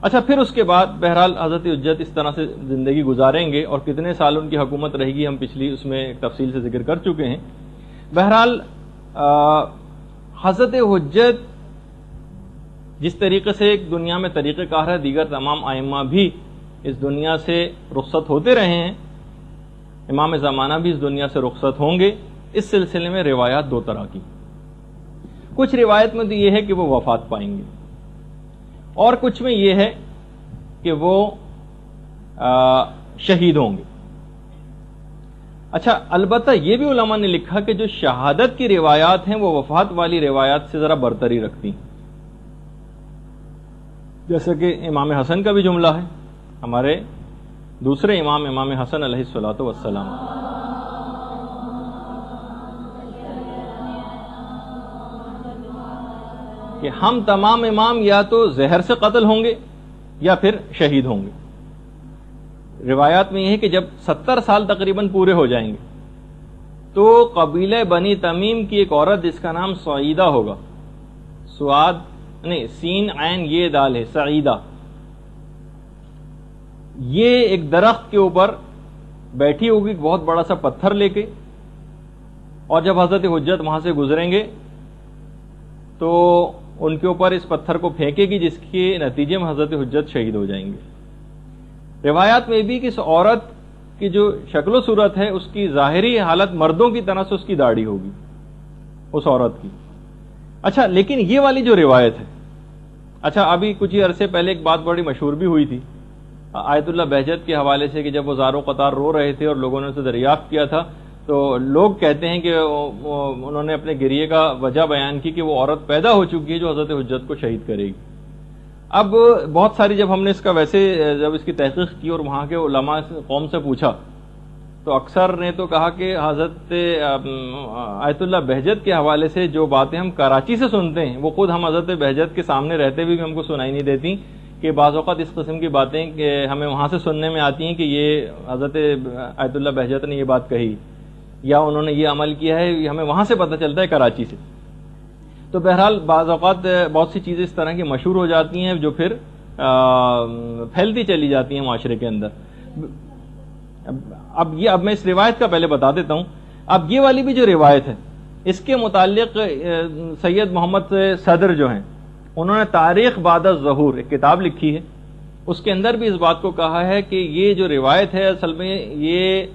اچھا، پھر اس کے بعد بہرحال حضرت حجت اس طرح سے زندگی گزاریں گے، اور کتنے سال ان کی حکومت رہے گی ہم پچھلی اس میں تفصیل سے ذکر کر چکے ہیں۔ بہرحال حضرت حجت جس طریقے سے ایک دنیا میں طریقہ کار ہے، دیگر تمام ائمہ بھی اس دنیا سے رخصت ہوتے رہے ہیں، امام زمانہ بھی اس دنیا سے رخصت ہوں گے۔ اس سلسلے میں روایات دو طرح کی، کچھ روایت میں تو یہ ہے کہ وہ وفات پائیں گے، اور کچھ میں یہ ہے کہ وہ شہید ہوں گے۔ اچھا، البتہ یہ بھی علماء نے لکھا کہ جو شہادت کی روایات ہیں وہ وفات والی روایات سے ذرا برتری رکھتی ہیں، جیسا کہ امام حسن کا بھی جملہ ہے، ہمارے دوسرے امام، امام حسن علیہ الصلوۃ والسلام، کہ ہم تمام امام یا تو زہر سے قتل ہوں گے یا پھر شہید ہوں گے۔ روایات میں یہ ہے کہ جب 70 سال تقریباً پورے ہو جائیں گے تو قبیلہ بنی تمیم کی ایک عورت جس کا نام سعیدہ ہوگا، سعاد نہیں، سین عین یہ دال ہے، سعیدہ، یہ ایک درخت کے اوپر بیٹھی ہوگی، بہت بڑا سا پتھر لے کے، اور جب حضرت حجت وہاں سے گزریں گے تو ان کے اوپر اس پتھر کو پھینکے گی، جس کے نتیجے میں حضرت حجت شہید ہو جائیں گے۔ روایات میں بھی کہ اس عورت کی جو شکل و صورت ہے اس کی ظاہری حالت مردوں کی طرح سے اس کی داڑھی ہوگی اس عورت کی۔ اچھا، لیکن یہ والی جو روایت ہے، اچھا ابھی کچھ ہی عرصے پہلے ایک بات بڑی مشہور بھی ہوئی تھی آیت اللہ بہجت کے حوالے سے، کہ جب وہ زارو قطار رو رہے تھے اور لوگوں نے اسے دریافت کیا تھا تو لوگ کہتے ہیں کہ انہوں نے اپنے گریے کا وجہ بیان کی کہ وہ عورت پیدا ہو چکی ہے جو حضرت حجت کو شہید کرے گی۔ اب بہت ساری جب ہم نے اس کا ویسے جب اس کی تحقیق کی اور وہاں کے علماء قوم سے پوچھا تو اکثر نے تو کہا کہ حضرت آیت اللہ بہجت کے حوالے سے جو باتیں ہم کراچی سے سنتے ہیں وہ خود ہم حضرت بہجت کے سامنے رہتے ہوئے بھی ہم کو سنائی نہیں دیتی، کہ بعض اوقات اس قسم کی باتیں کہ ہمیں وہاں سے سننے میں آتی ہیں کہ یہ حضرت آیت اللہ بہجت نے یہ بات کہی یا انہوں نے یہ عمل کیا ہے، یہ ہمیں وہاں سے پتہ چلتا ہے کراچی سے۔ تو بہرحال بعض اوقات بہت سی چیزیں اس طرح کی مشہور ہو جاتی ہیں جو پھر پھیلتی چلی جاتی ہیں معاشرے کے اندر۔ اب میں اس روایت کا پہلے بتا دیتا ہوں۔ اب یہ والی بھی جو روایت ہے اس کے متعلق سید محمد صدر جو ہیں انہوں نے تاریخ بعد الظہور ایک کتاب لکھی ہے، اس کے اندر بھی اس بات کو کہا ہے کہ یہ جو روایت ہے اصل میں یہ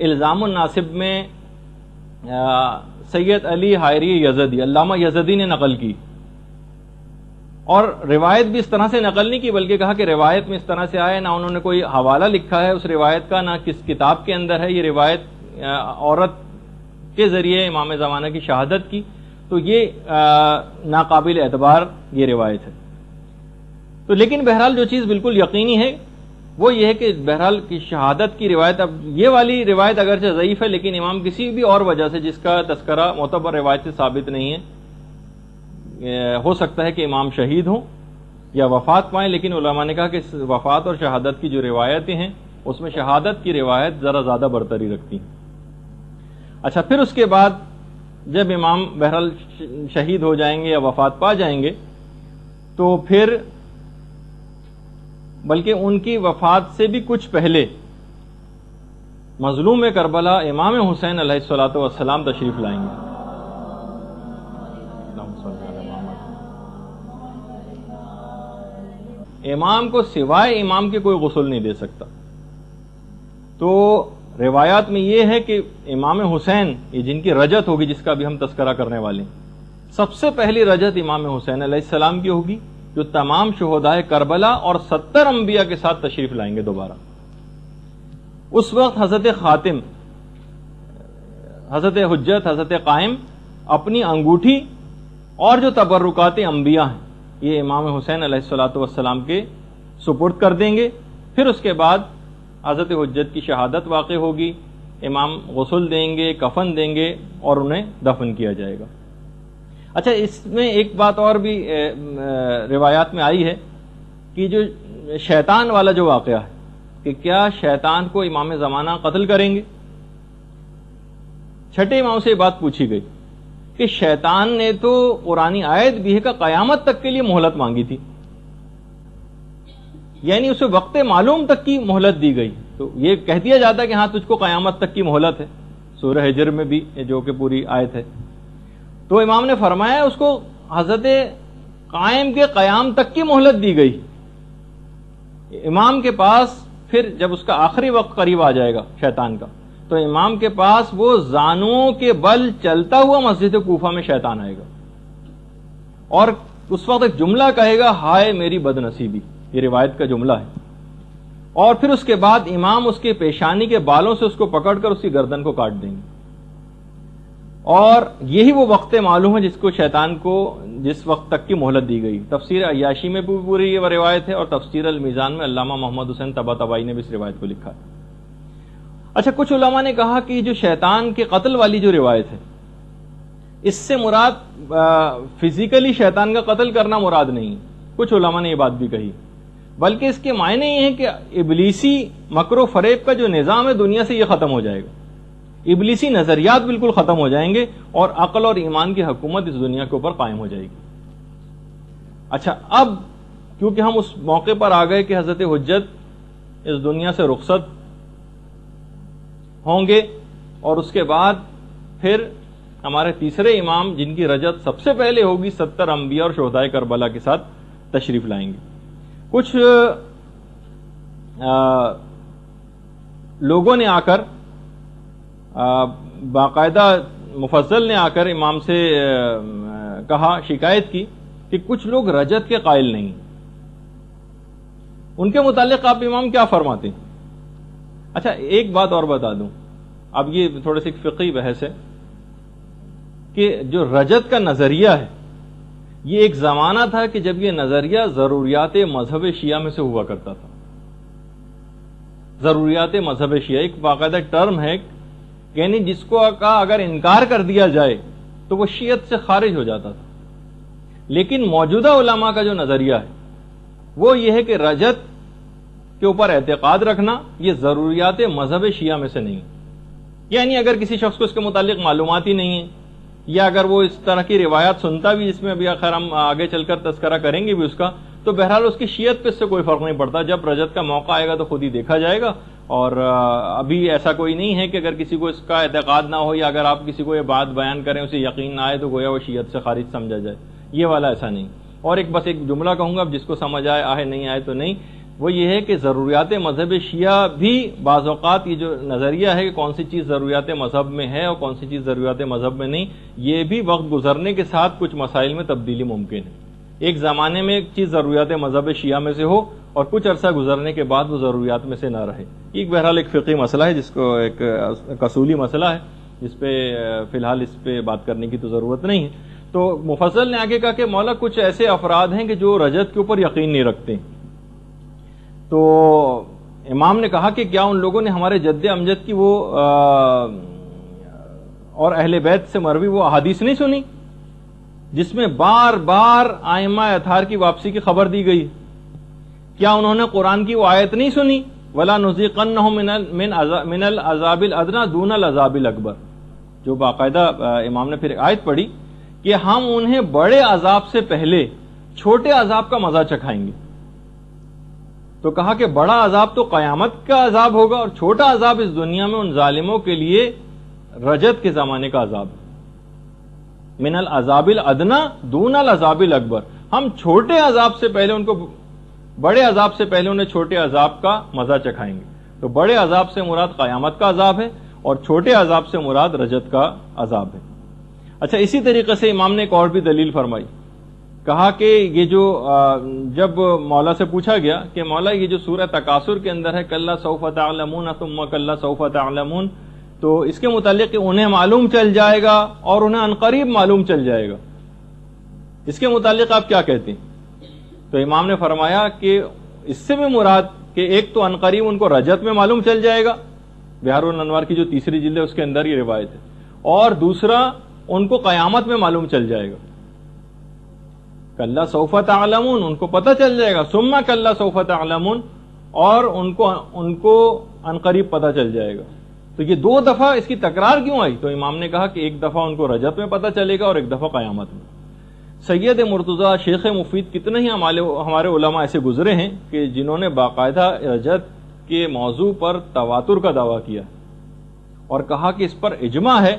الزام الناصب میں سید علی حائری یزدی علامہ یزدی نے نقل کی، اور روایت بھی اس طرح سے نقل نہیں کی بلکہ کہا کہ روایت میں اس طرح سے آئے، نہ انہوں نے کوئی حوالہ لکھا ہے اس روایت کا، نہ کس کتاب کے اندر ہے یہ روایت عورت کے ذریعے امام زمانہ کی شہادت کی، تو یہ ناقابل اعتبار یہ روایت ہے۔ تو لیکن بہرحال جو چیز بالکل یقینی ہے وہ یہ ہے کہ بہرحال کی شہادت کی روایت، اب یہ والی روایت اگرچہ ضعیف ہے لیکن امام کسی بھی اور وجہ سے جس کا تذکرہ معتبر روایت سے ثابت نہیں ہے، ہو سکتا ہے کہ امام شہید ہوں یا وفات پائیں، لیکن علماء نے کہا کہ وفات اور شہادت کی جو روایتیں ہیں اس میں شہادت کی روایت ذرا زیادہ برتری رکھتی ہیں۔ اچھا، پھر اس کے بعد جب امام بہرحال شہید ہو جائیں گے یا وفات پا جائیں گے تو پھر بلکہ ان کی وفات سے بھی کچھ پہلے مظلوم کربلا امام حسین علیہ الصلوۃ والسلام تشریف لائیں گے۔ امام کو سوائے امام کے کوئی غسل نہیں دے سکتا۔ تو روایات میں یہ ہے کہ امام حسین یہ جن کی رجت ہوگی جس کا بھی ہم تذکرہ کرنے والے ہیں، سب سے پہلی رجت امام حسین علیہ السلام کی ہوگی جو تمام شہدائے کربلا اور 70 انبیاء کے ساتھ تشریف لائیں گے دوبارہ۔ اس وقت حضرت خاتم، حضرت حجت، حضرت قائم اپنی انگوٹھی اور جو تبرکات انبیاء ہیں یہ امام حسین علیہ الصلوۃ والسلام کے سپرد کر دیں گے۔ پھر اس کے بعد حضرت حجت کی شہادت واقع ہوگی، امام غسل دیں گے، کفن دیں گے اور انہیں دفن کیا جائے گا۔ اچھا، اس میں ایک بات اور بھی روایات میں آئی ہے کہ جو شیطان والا جو واقعہ ہے کہ کیا شیطان کو امام زمانہ قتل کریں گے؟ چھٹے امام سے یہ بات پوچھی گئی کہ شیطان نے تو قرآنی آیت بھی ہے کہ قیامت تک کے لیے مہلت مانگی تھی، یعنی اسے وقت معلوم تک کی مہلت دی گئی، تو یہ کہہ دیا جاتا ہے کہ ہاں تجھ کو قیامت تک کی مہلت ہے، سورہ ہجر میں بھی جو کہ پوری آیت ہے۔ تو امام نے فرمایا اس کو حضرت قائم کے قیام تک کی مہلت دی گئی۔ امام کے پاس پھر جب اس کا آخری وقت قریب آ جائے گا شیطان کا تو امام کے پاس وہ زانوں کے بل چلتا ہوا مسجد کوفہ میں شیطان آئے گا اور اس وقت ایک جملہ کہے گا، ہائے میری بد نصیبی، یہ روایت کا جملہ ہے، اور پھر اس کے بعد امام اس کے پیشانی کے بالوں سے اس کو پکڑ کر اس کی گردن کو کاٹ دیں گے، اور یہی وہ وقت معلوم ہے جس کو شیطان کو جس وقت تک کی مہلت دی گئی۔ تفسیر عیاشی میں بھی پوری یہ روایت ہے اور تفسیر المیزان میں علامہ محمد حسین طباطبائی نے بھی اس روایت کو لکھا ہے۔ اچھا، کچھ علماء نے کہا کہ جو شیطان کے قتل والی جو روایت ہے اس سے مراد فزیکلی شیطان کا قتل کرنا مراد نہیں، کچھ علماء نے یہ بات بھی کہی، بلکہ اس کے معنی یہ ہیں کہ ابلیسی مکر و فریب کا جو نظام ہے دنیا سے یہ ختم ہو جائے گا، ابلیسی نظریات بالکل ختم ہو جائیں گے اور عقل اور ایمان کی حکومت اس دنیا کے اوپر قائم ہو جائے گی۔ اچھا، اب کیونکہ ہم اس موقع پر آ گئے کہ حضرت حجت اس دنیا سے رخصت ہوں گے اور اس کے بعد پھر ہمارے تیسرے امام جن کی رجت سب سے پہلے ہوگی 70 انبیاء اور شہدائے کربلا کے ساتھ تشریف لائیں گے. کچھ لوگوں نے آ کر باقاعدہ مفضل نے آ کر امام سے کہا، شکایت کی کہ کچھ لوگ رجت کے قائل نہیں. ان کے متعلق آپ امام کیا فرماتے ہیں؟ اچھا ایک بات اور بتا دوں، اب یہ تھوڑے سی فقہی بحث ہے کہ جو رجت کا نظریہ ہے یہ ایک زمانہ تھا کہ جب یہ نظریہ ضروریات مذہب شیعہ میں سے ہوا کرتا تھا. ضروریات مذہب شیعہ ایک باقاعدہ ٹرم ہے، یعنی جس کو کا اگر انکار کر دیا جائے تو وہ شیعت سے خارج ہو جاتا تھا. لیکن موجودہ علماء کا جو نظریہ ہے وہ یہ ہے کہ رجت کے اوپر اعتقاد رکھنا یہ ضروریات مذہب شیعہ میں سے نہیں. یعنی اگر کسی شخص کو اس کے متعلق معلومات ہی نہیں ہے، یا اگر وہ اس طرح کی روایات سنتا بھی، جس میں ابھی آخر ہم آگے چل کر تذکرہ کریں گے بھی اس کا، تو بہرحال اس کی شیعت پہ اس سے کوئی فرق نہیں پڑتا. جب رجت کا موقع آئے گا تو خود ہی دیکھا جائے گا. اور ابھی ایسا کوئی نہیں ہے کہ اگر کسی کو اس کا اعتقاد نہ ہو، یا اگر آپ کسی کو یہ بات بیان کریں اسے یقین نہ آئے تو گویا وہ شیعت سے خارج سمجھا جائے. یہ والا ایسا نہیں. اور بس ایک جملہ کہوں گا، اب جس کو سمجھ آئے آئے، نہیں آئے تو نہیں، وہ یہ ہے کہ ضروریات مذہب شیعہ بھی بعض اوقات یہ جو نظریہ ہے کہ کون سی چیز ضروریات مذہب میں ہے اور کون سی چیز ضروریات مذہب میں نہیں، یہ بھی وقت گزرنے کے ساتھ کچھ مسائل میں تبدیلی ممکن ہے. ایک زمانے میں ایک چیز ضروریات مذہب شیعہ میں سے ہو اور کچھ عرصہ گزرنے کے بعد وہ ضروریات میں سے نہ رہے. یہ بہرحال ایک فقہی مسئلہ ہے، جس کو ایک اصولی مسئلہ ہے، جس پہ فی الحال اس پہ بات کرنے کی تو ضرورت نہیں ہے. تو مفصل نے آگے کہا کہ مولا کچھ ایسے افراد ہیں کہ جو رجت کے اوپر یقین نہیں رکھتے. تو امام نے کہا کہ کیا ان لوگوں نے ہمارے جد امجد کی وہ اور اہل بیت سے مروی وہ احادیث نہیں سنی جس میں بار بار ائمہ اطہار کی واپسی کی خبر دی گئی؟ کیا انہوں نے قرآن کی وہ آیت نہیں سنی، وَلَا نُذِيقَنَّهُم مِّنَ الْعَذَابِ الْأَدْنَىٰ دُونَ الْعَذَابِ الْأَكْبَرِ، جو باقاعدہ امام نے پھر آیت پڑھی کہ ہم انہیں بڑے عذاب سے پہلے چھوٹے عذاب کا مزہ چکھائیں گے. تو کہا کہ بڑا عذاب تو قیامت کا عذاب ہوگا اور چھوٹا عذاب اس دنیا میں ان ظالموں کے لیے رجت کے زمانے کا عذاب ہے. من العذاب الادنی دون العذاب الاکبر، ہم چھوٹے عذاب سے پہلے ان کو بڑے عذاب سے پہلے انہیں چھوٹے عذاب کا مزہ چکھائیں گے. تو بڑے عذاب سے مراد قیامت کا عذاب ہے اور چھوٹے عذاب سے مراد رجت کا عذاب ہے. اچھا اسی طریقے سے امام نے ایک اور بھی دلیل فرمائی. کہا کہ یہ جو جب مولا سے پوچھا گیا کہ مولا یہ جو سورہ تکاثر کے اندر ہے کلا سوف تعلمون ثم کلا سوف تعلمون، تو اس کے متعلق کہ انہیں معلوم چل جائے گا اور انہیں عنقریب معلوم چل جائے گا، اس کے متعلق آپ کیا کہتے ہیں؟ تو امام نے فرمایا کہ اس سے بھی مراد کہ ایک تو عنقریب ان کو رجت میں معلوم چل جائے گا، بہار الانوار کی جو تیسری جلد ہے اس کے اندر یہ روایت ہے، اور دوسرا ان کو قیامت میں معلوم چل جائے گا. کلا سوف تعلمون ان کو پتہ چل جائے گا، ثم کلا سوف تعلمون اور ان کو عنقریب پتہ چل جائے گا. تو یہ دو دفعہ اس کی تکرار کیوں آئی؟ تو امام نے کہا کہ ایک دفعہ ان کو رجت میں پتہ چلے گا اور ایک دفعہ قیامت میں. سید مرتضیٰ شیخ مفید کتنے ہی ہمارے علماء ایسے گزرے ہیں کہ جنہوں نے باقاعدہ رجت کے موضوع پر تواتر کا دعویٰ کیا اور کہا کہ اس پر اجماع ہے،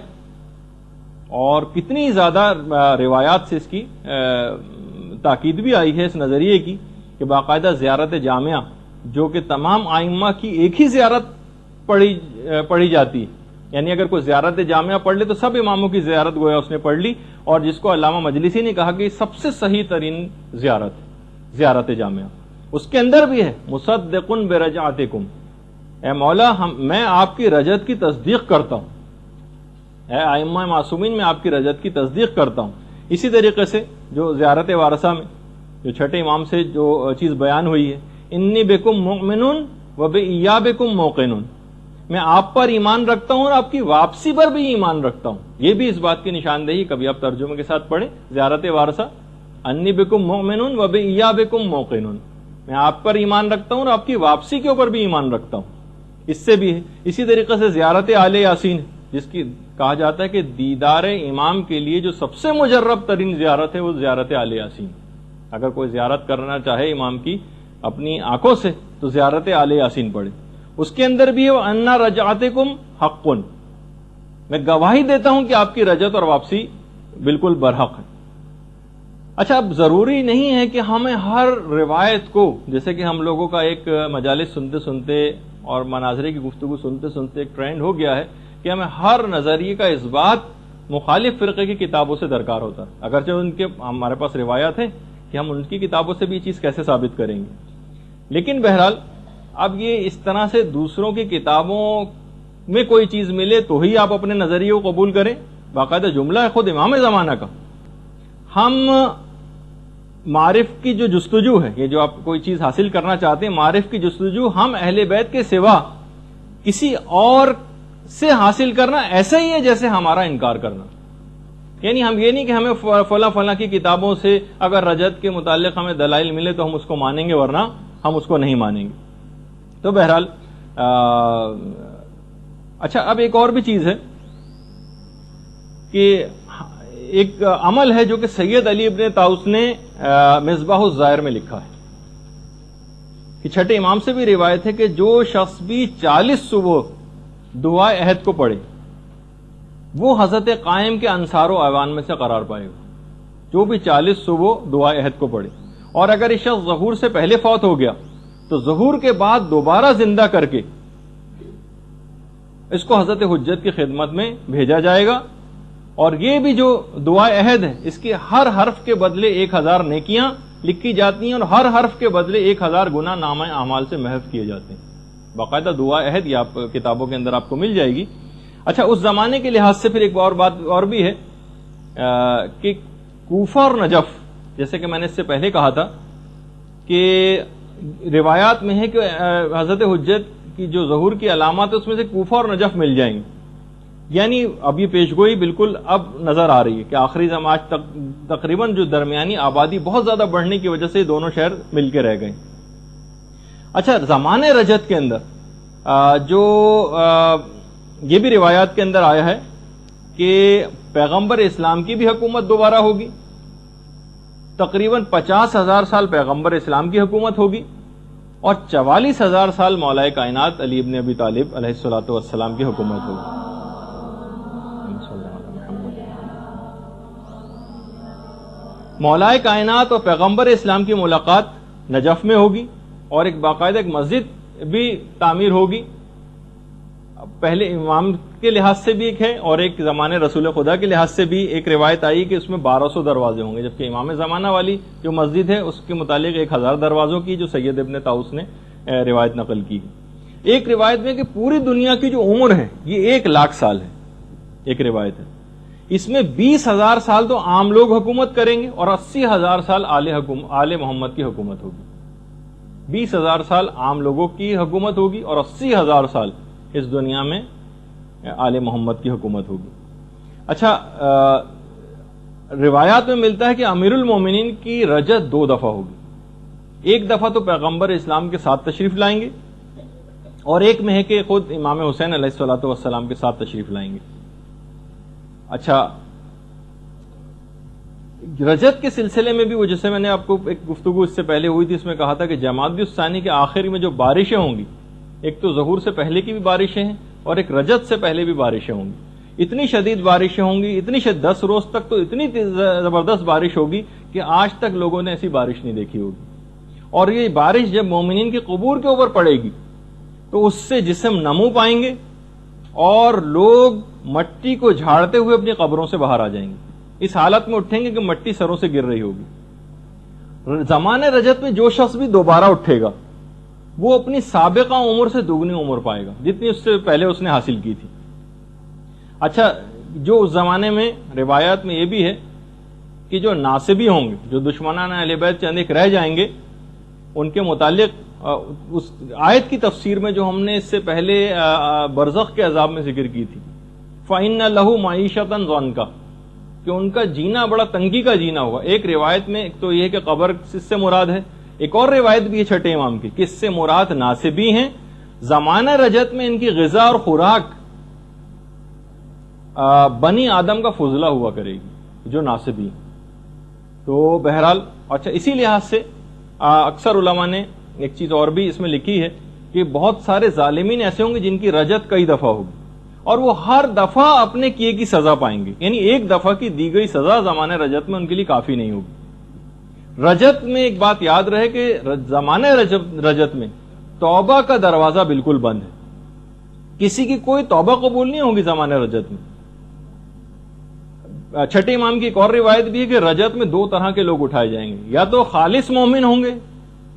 اور کتنی زیادہ روایات سے اس کی تاکید بھی آئی ہے اس نظریے کی کہ باقاعدہ زیارت جامعہ جو کہ تمام ائمہ کی ایک ہی زیارت پڑھی جاتی ہے، یعنی اگر کوئی زیارت جامعہ پڑھ لے تو سب اماموں کی زیارت گویا اس نے پڑھ لی، اور جس کو علامہ مجلسی نے کہا کہ سب سے صحیح ترین زیارت جامعہ. اس کے اندر بھی ہے مصدق برجعتکم، اے مولا میں آپ کی رجت کی تصدیق کرتا ہوں، اے ائمہ معصومین میں آپ کی رجت کی تصدیق کرتا ہوں. اسی طریقے سے جو زیارت وارثہ میں جو چھٹے امام سے جو چیز بیان ہوئی ہے، انی بکم مؤمن و بایابکم موقن، میں آپ پر ایمان رکھتا ہوں اور آپ کی واپسی پر بھی ایمان رکھتا ہوں. یہ بھی اس بات کی نشاندہی، کبھی آپ ترجمے کے ساتھ پڑھیں زیارت وارثہ، انی بکم مؤمن و بایابکم موقن، میں آپ پر ایمان رکھتا ہوں اور آپ کی واپسی کے اوپر بھی ایمان رکھتا ہوں. اس سے بھی ہے. اسی طریقے سے زیارت آل یاسین جس کی کہا جاتا ہے کہ دیدار امام کے لیے جو سب سے مجرب ترین زیارت ہے وہ زیارت آل یاسین. اگر کوئی زیارت کرنا چاہے امام کی اپنی آنکھوں سے تو زیارت آل یاسین پڑھے. اس کے اندر بھی ہے انا رجعتکم حق، میں گواہی دیتا ہوں کہ آپ کی رجعت اور واپسی بالکل برحق ہے۔ اچھا، اب ضروری نہیں ہے کہ ہمیں ہر روایت کو، جیسے کہ ہم لوگوں کا ایک مجالس سنتے سنتے اور مناظرے کی گفتگو سنتے سنتے ایک ٹرینڈ ہو گیا ہے کہ ہمیں ہر نظریے کا اثبات مخالف فرقے کی کتابوں سے درکار ہوتا ہے، اگرچہ ان کے ہمارے پاس روایات ہیں کہ ہم ان کی کتابوں سے بھی یہ چیز کیسے ثابت کریں گے، لیکن بہرحال اب یہ اس طرح سے دوسروں کی کتابوں میں کوئی چیز ملے تو ہی آپ اپنے نظریے کو قبول کریں، باقاعدہ جملہ ہے خود امام زمانہ کا۔ ہم معرف کی جو جستجو ہے، یہ جو آپ کوئی چیز حاصل کرنا چاہتے ہیں، معرف کی جستجو ہم اہل بیت کے سوا کسی اور سے حاصل کرنا ایسا ہی ہے جیسے ہمارا انکار کرنا۔ یعنی ہم یہ نہیں کہ ہمیں فلاں فلاں کی کتابوں سے اگر رجعت کے متعلق ہمیں دلائل ملے تو ہم اس کو مانیں گے، ورنہ ہم اس کو نہیں مانیں گے۔ تو بہرحال اچھا، اب ایک اور بھی چیز ہے کہ ایک عمل ہے جو کہ سید علی ابن طاؤس نے مصباح الزائر میں لکھا ہے کہ چھٹے امام سے بھی روایت ہے کہ جو شخص بھی 40 صبح دعائے عہد کو پڑھے وہ حضرت قائم کے انصار و اعوان میں سے قرار پائے گا۔ جو بھی 40 صبح دعائے عہد کو پڑھے، اور اگر یہ شخص ظہور سے پہلے فوت ہو گیا تو ظہور کے بعد دوبارہ زندہ کر کے اس کو حضرت حجت کی خدمت میں بھیجا جائے گا، اور یہ بھی جو دعائے عہد ہے اس کے ہر حرف کے بدلے 1000 نیکیاں لکھی جاتی ہیں، اور ہر حرف کے بدلے 1000 گناہ نامہ اعمال سے محو کیے جاتے ہیں۔ باقاعدہ دعائے عہد یہ آپ کتابوں کے اندر آپ کو مل جائے گی۔ اچھا، اس زمانے کے لحاظ سے پھر ایک اور بات اور بھی ہے کہ کوفہ اور نجف، جیسے کہ میں نے اس سے پہلے کہا تھا کہ روایات میں ہے کہ حضرت حجت کی جو ظہور کی علامات ہے اس میں سے کوفہ اور نجف مل جائیں گے، یعنی اب یہ پیشگوئی بالکل اب نظر آ رہی ہے کہ آخری زمان تک تقریباً جو درمیانی آبادی بہت زیادہ بڑھنے کی وجہ سے یہ دونوں شہر مل کے رہ گئے۔ اچھا، زمانے رجعت کے اندر جو یہ بھی روایات کے اندر آیا ہے کہ پیغمبر اسلام کی بھی حکومت دوبارہ ہوگی، تقریباً 50,000 سال پیغمبر اسلام کی حکومت ہوگی، اور 44,000 سال مولا کائنات علی ابن ابی طالب علیہ الصلوۃ والسلام کی حکومت ہوگی۔ مولا کائنات اور پیغمبر اسلام کی ملاقات نجف میں ہوگی، اور ایک باقاعدہ ایک مسجد بھی تعمیر ہوگی، پہلے امام کے لحاظ سے بھی ایک ہے، اور ایک زمانے رسول خدا کے لحاظ سے بھی ایک روایت آئی کہ اس میں 1200 دروازے ہوں گے، جبکہ امام زمانہ والی جو مسجد ہے اس کے متعلق 1000 دروازوں کی جو سید ابن طاؤس نے روایت نقل کی۔ ایک روایت میں کہ پوری دنیا کی جو عمر ہے یہ 1,00,000 سال ہے، ایک روایت ہے، اس میں 20,000 سال تو عام لوگ حکومت کریں گے اور 80,000 سال آل محمد کی حکومت ہوگی۔ 20,000 سال عام لوگوں کی حکومت ہوگی اور 80,000 سال اس دنیا میں آل محمد کی حکومت ہوگی۔ اچھا، روایات میں ملتا ہے کہ امیر المومنین کی رجعت 2 دفعہ ہوگی، ایک دفعہ تو پیغمبر اسلام کے ساتھ تشریف لائیں گے، اور ایک میں ہے کہ خود امام حسین علیہ الصلوۃ والسلام کے ساتھ تشریف لائیں گے۔ اچھا، رجعت کے سلسلے میں بھی وہ جیسے میں نے آپ کو ایک گفتگو اس سے پہلے ہوئی تھی، اس میں کہا تھا کہ جمادی الثانی کے آخر میں جو بارشیں ہوں گی، ایک تو ظہور سے پہلے کی بھی بارشیں ہیں اور ایک رجعت سے پہلے بھی بارشیں ہوں گی، اتنی شدید بارشیں ہوں گی، اتنی 10 روز تک تو اتنی زبردست بارش ہوگی کہ آج تک لوگوں نے ایسی بارش نہیں دیکھی ہوگی، اور یہ بارش جب مومنین کی قبور کے اوپر پڑے گی تو اس سے جسم نمو پائیں گے اور لوگ مٹی کو جھاڑتے ہوئے اپنی قبروں سے باہر آ جائیں گے، اس حالت میں اٹھیں گے کہ مٹی سروں سے گر رہی ہوگی۔ زمانے رجعت میں جو شخص بھی دوبارہ اٹھے گا وہ اپنی سابقہ عمر سے دگنی عمر پائے گا جتنی اس سے پہلے اس نے حاصل کی تھی۔ اچھا، جو اس زمانے میں روایات میں یہ بھی ہے کہ جو ناصبی ہوں گے، جو دشمنان اہل بیت چند ایک رہ جائیں گے، ان کے متعلق اس آیت کی تفسیر میں جو ہم نے اس سے پہلے برزخ کے عذاب میں ذکر کی تھی، فَإِنَّ لَهُ مَعِيشَةً ضَنْكَ، کہ ان کا جینا بڑا تنگی کا جینا ہوگا۔ ایک روایت میں ایک تو یہ کہ قبر اس سے مراد ہے، ایک اور روایت بھی ہے چھٹے امام کی کہ اس سے مراد ناصبی ہیں، زمانہ رجعت میں ان کی غذا اور خوراک بنی آدم کا فضلہ ہوا کرے گی، جو ناصبی ہیں۔ تو بہرحال اچھا، اسی لحاظ سے اکثر علماء نے ایک چیز اور بھی اس میں لکھی ہے کہ بہت سارے ظالمین ایسے ہوں گے جن کی رجعت کئی دفعہ ہوگی، اور وہ ہر دفعہ اپنے کیے کی سزا پائیں گے. یعنی ایک دفعہ کی دی گئی سزا زمانے رجت میں ان کے لیے کافی نہیں ہوگی. رجت میں ایک بات یاد رہے کہ زمانے رجت میں توبہ کا دروازہ بالکل بند ہے. کسی کی کوئی توبہ قبول نہیں ہوگی زمانے رجت میں. چھٹے امام کی ایک اور روایت بھی ہے کہ رجت میں دو طرح کے لوگ اٹھائے جائیں گے, یا تو خالص مومن ہوں گے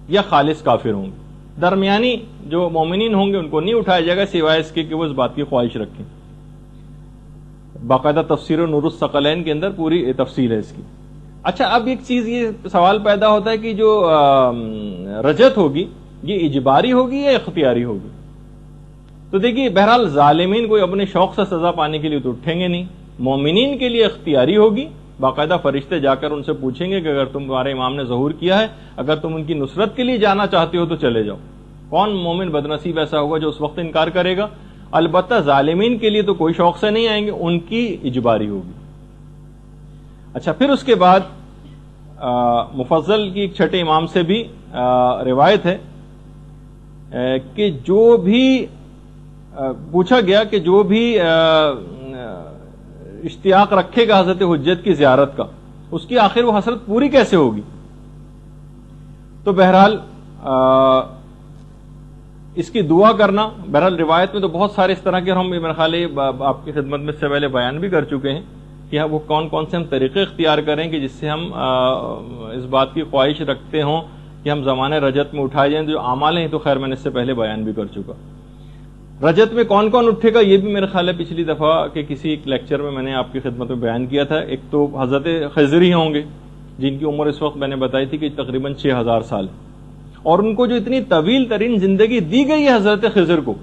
یا خالص کافر ہوں گے. درمیانی جو مومنین ہوں گے ان کو نہیں اٹھایا جائے گا سوائے اس کے کہ وہ اس بات کی خواہش رکھیں. باقاعدہ تفسیر نور الثقلین کے اندر پوری تفصیل ہے اس کی. اچھا, اب ایک چیز یہ سوال پیدا ہوتا ہے کہ جو رجت ہوگی یہ اجباری ہوگی یا اختیاری ہوگی. تو دیکھیے بہرحال ظالمین کوئی اپنے شوق سے سزا پانے کے لیے تو اٹھیں گے نہیں. مومنین کے لیے اختیاری ہوگی, باقاعدہ فرشتے جا کر ان سے پوچھیں گے کہ اگر تمہارے امام نے ظہور کیا ہے, اگر تم ان کی نصرت کے لیے جانا چاہتے ہو تو چلے جاؤ. کون مومن بدنصیب ایسا ہوگا جو اس وقت انکار کرے گا؟ البتہ ظالمین کے لیے تو کوئی شوق سے نہیں آئیں گے, ان کی اجباری ہوگی. اچھا, پھر اس کے بعد مفضل کی ایک چھٹے امام سے بھی روایت ہے کہ جو بھی پوچھا گیا کہ جو بھی اشتیاق رکھے گا حضرت حجت کی زیارت کا, اس کی آخر وہ حسرت پوری کیسے ہوگی؟ تو بہرحال اس کی دعا کرنا, بہرحال روایت میں تو بہت سارے اس طرح کے, ہم میرے خیال آپ کی خدمت میں اس سے پہلے بیان بھی کر چکے ہیں کہ وہ کون کون سے ہم طریقے اختیار کریں کہ جس سے ہم اس بات کی خواہش رکھتے ہوں کہ ہم زمانے رجت میں اٹھائے جائیں. جو اعمال ہیں تو خیر میں نے اس سے پہلے بیان بھی کر چکا. رجت میں کون کون اٹھے گا یہ بھی میرے خیال ہے پچھلی دفعہ کے کسی ایک لیکچر میں نے آپ کی خدمت میں بیان کیا تھا. ایک تو حضرت خضر ہی ہوں گے جن کی عمر اس وقت میں نے بتائی تھی کہ تقریباً 6000 سال, اور ان کو جو اتنی طویل ترین زندگی دی گئی ہے حضرت خضر کو,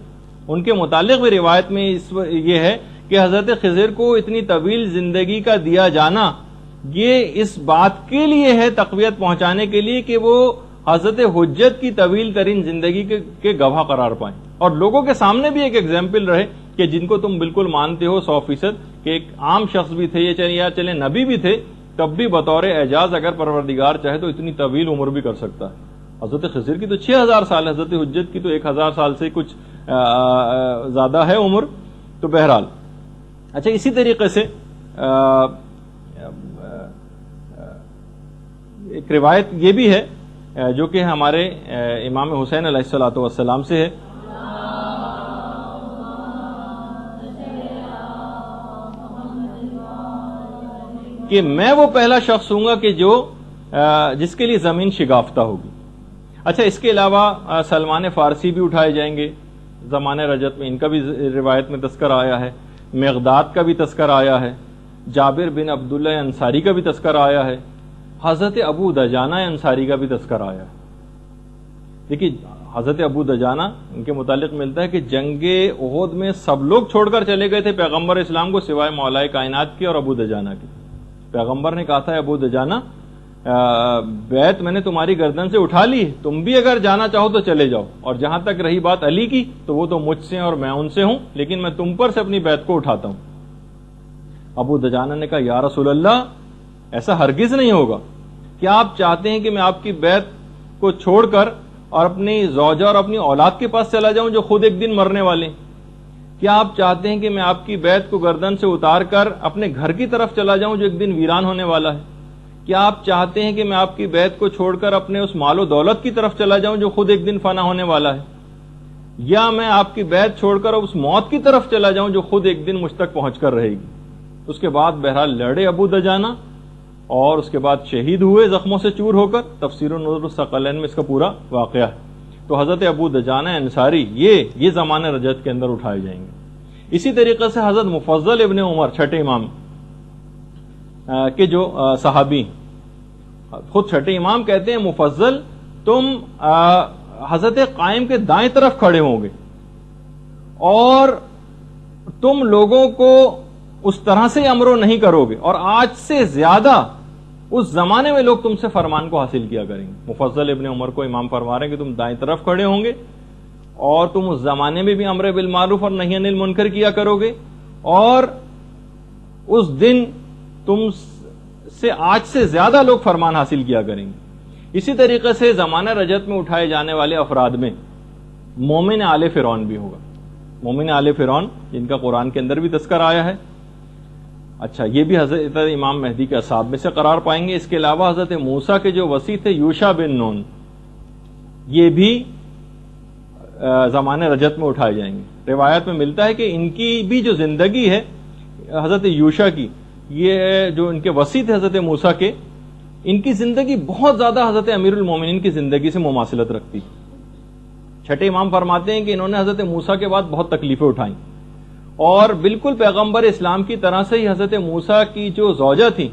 ان کے متعلق بھی روایت میں یہ ہے کہ حضرت خضر کو اتنی طویل زندگی کا دیا جانا یہ اس بات کے لیے ہے, تقویت پہنچانے کے لیے کہ وہ حضرت حجت کی طویل ترین زندگی کے گواہ قرار پائیں, اور لوگوں کے سامنے بھی ایک ایگزامپل رہے کہ جن کو تم بالکل مانتے ہو 100% کہ ایک عام شخص بھی تھے یا چلے نبی بھی تھے, تب بھی بطور اعجاز اگر پروردگار چاہے تو اتنی طویل عمر بھی کر سکتا ہے. حضرت خضر کی تو 6000 سال, حضرت حجت کی تو 1000 سال سے کچھ زیادہ ہے عمر. تو بہرحال اچھا, اسی طریقے سے ایک روایت یہ بھی ہے جو کہ ہمارے امام حسین علیہ الصلوۃ والسلام سے ہے کہ میں وہ پہلا شخص ہوں گا کہ جس کے لیے زمین شگافتہ ہوگی. اچھا, اس کے علاوہ سلمان فارسی بھی اٹھائے جائیں گے زمانے رجت میں, ان کا بھی روایت میں تذکر آیا ہے. مقداد کا بھی تذکر آیا ہے, جابر بن عبداللہ انصاری کا بھی تذکر آیا ہے, حضرت ابو دجانہ انصاری کا بھی تذکر آیا ہے. دیکھیے حضرت ابو دجانہ ان کے متعلق ملتا ہے کہ جنگ احد میں سب لوگ چھوڑ کر چلے گئے تھے پیغمبر اسلام کو سوائے مولا کائنات کی اور ابو دجانہ کی. پیغمبر نے کہا تھا ابو دجانہ بیعت میں نے تمہاری گردن سے اٹھا لی, تم بھی اگر جانا چاہو تو چلے جاؤ, اور جہاں تک رہی بات علی کی تو وہ تو مجھ سے اور میں ان سے ہوں, لیکن میں تم پر سے اپنی بیعت کو اٹھاتا ہوں. ابو دجانہ نے کہا یا رسول اللہ ایسا ہرگز نہیں ہوگا, کیا آپ چاہتے ہیں کہ میں آپ کی بیعت کو چھوڑ کر اور اپنی زوجہ اور اپنی اولاد کے پاس چلا جاؤں جو خود ایک دن مرنے والے ہیں؟ کیا آپ چاہتے ہیں کہ میں آپ کی بیعت کو گردن سے اتار کر اپنے گھر کی طرف چلا جاؤں جو ایک دن ویران ہونے والا ہے؟ کیا آپ چاہتے ہیں کہ میں آپ کی بیعت کو چھوڑ کر اپنے اس مال و دولت کی طرف چلا جاؤں جو خود ایک دن فنا ہونے والا ہے؟ یا میں آپ کی بیعت چھوڑ کر اس موت کی طرف چلا جاؤں جو خود ایک دن مجھ تک پہنچ کر رہے گی؟ اس کے بعد بہرحال لڑے ابو دجانہ, اور اس کے بعد شہید ہوئے زخموں سے چور ہو کر. تفسیر نور الثقلین میں اس کا پورا واقعہ ہے. تو حضرت ابو دجانہ انصاری یہ زمانے رجت کے اندر اٹھائے جائیں گے. اسی طریقے سے حضرت مفضل ابن عمر چھٹے امام کے جو صحابی, خود چھٹے امام کہتے ہیں مفضل تم حضرت قائم کے دائیں طرف کھڑے ہوں گے اور تم لوگوں کو اس طرح سے امرو نہیں کرو گے, اور آج سے زیادہ اس زمانے میں لوگ تم سے فرمان کو حاصل کیا کریں گے. مفضل ابن عمر کو امام فرما رہے ہیں کہ تم دائیں طرف کھڑے ہوں گے اور تم اس زمانے میں بھی امر بالمعروف اور نہی عن المنکر کیا کرو گے, اور اس دن تم سے آج سے زیادہ لوگ فرمان حاصل کیا کریں گے. اسی طریقے سے زمانہ رجت میں اٹھائے جانے والے افراد میں مومن آل فرعون بھی ہوگا. مومن آل فرعون جن کا قرآن کے اندر بھی تذکر آیا ہے. اچھا یہ بھی حضرت امام مہدی کے اصحاب میں سے قرار پائیں گے. اس کے علاوہ حضرت موسیٰ کے جو وصی تھے یوشع بن نون یہ بھی زمانے رجت میں اٹھائے جائیں گے. روایت میں ملتا ہے کہ ان کی بھی جو زندگی ہے حضرت یوشع کی, یہ جو ان کے وصی تھے حضرت موسیٰ کے, ان کی زندگی بہت زیادہ حضرت امیر المومنین کی زندگی سے مماثلت رکھتی. چھٹے امام فرماتے ہیں کہ انہوں نے حضرت موسیٰ کے بعد بہت تکلیفیں اٹھائیں اور بالکل پیغمبر اسلام کی طرح سے ہی حضرت موسیٰ کی جو زوجہ تھی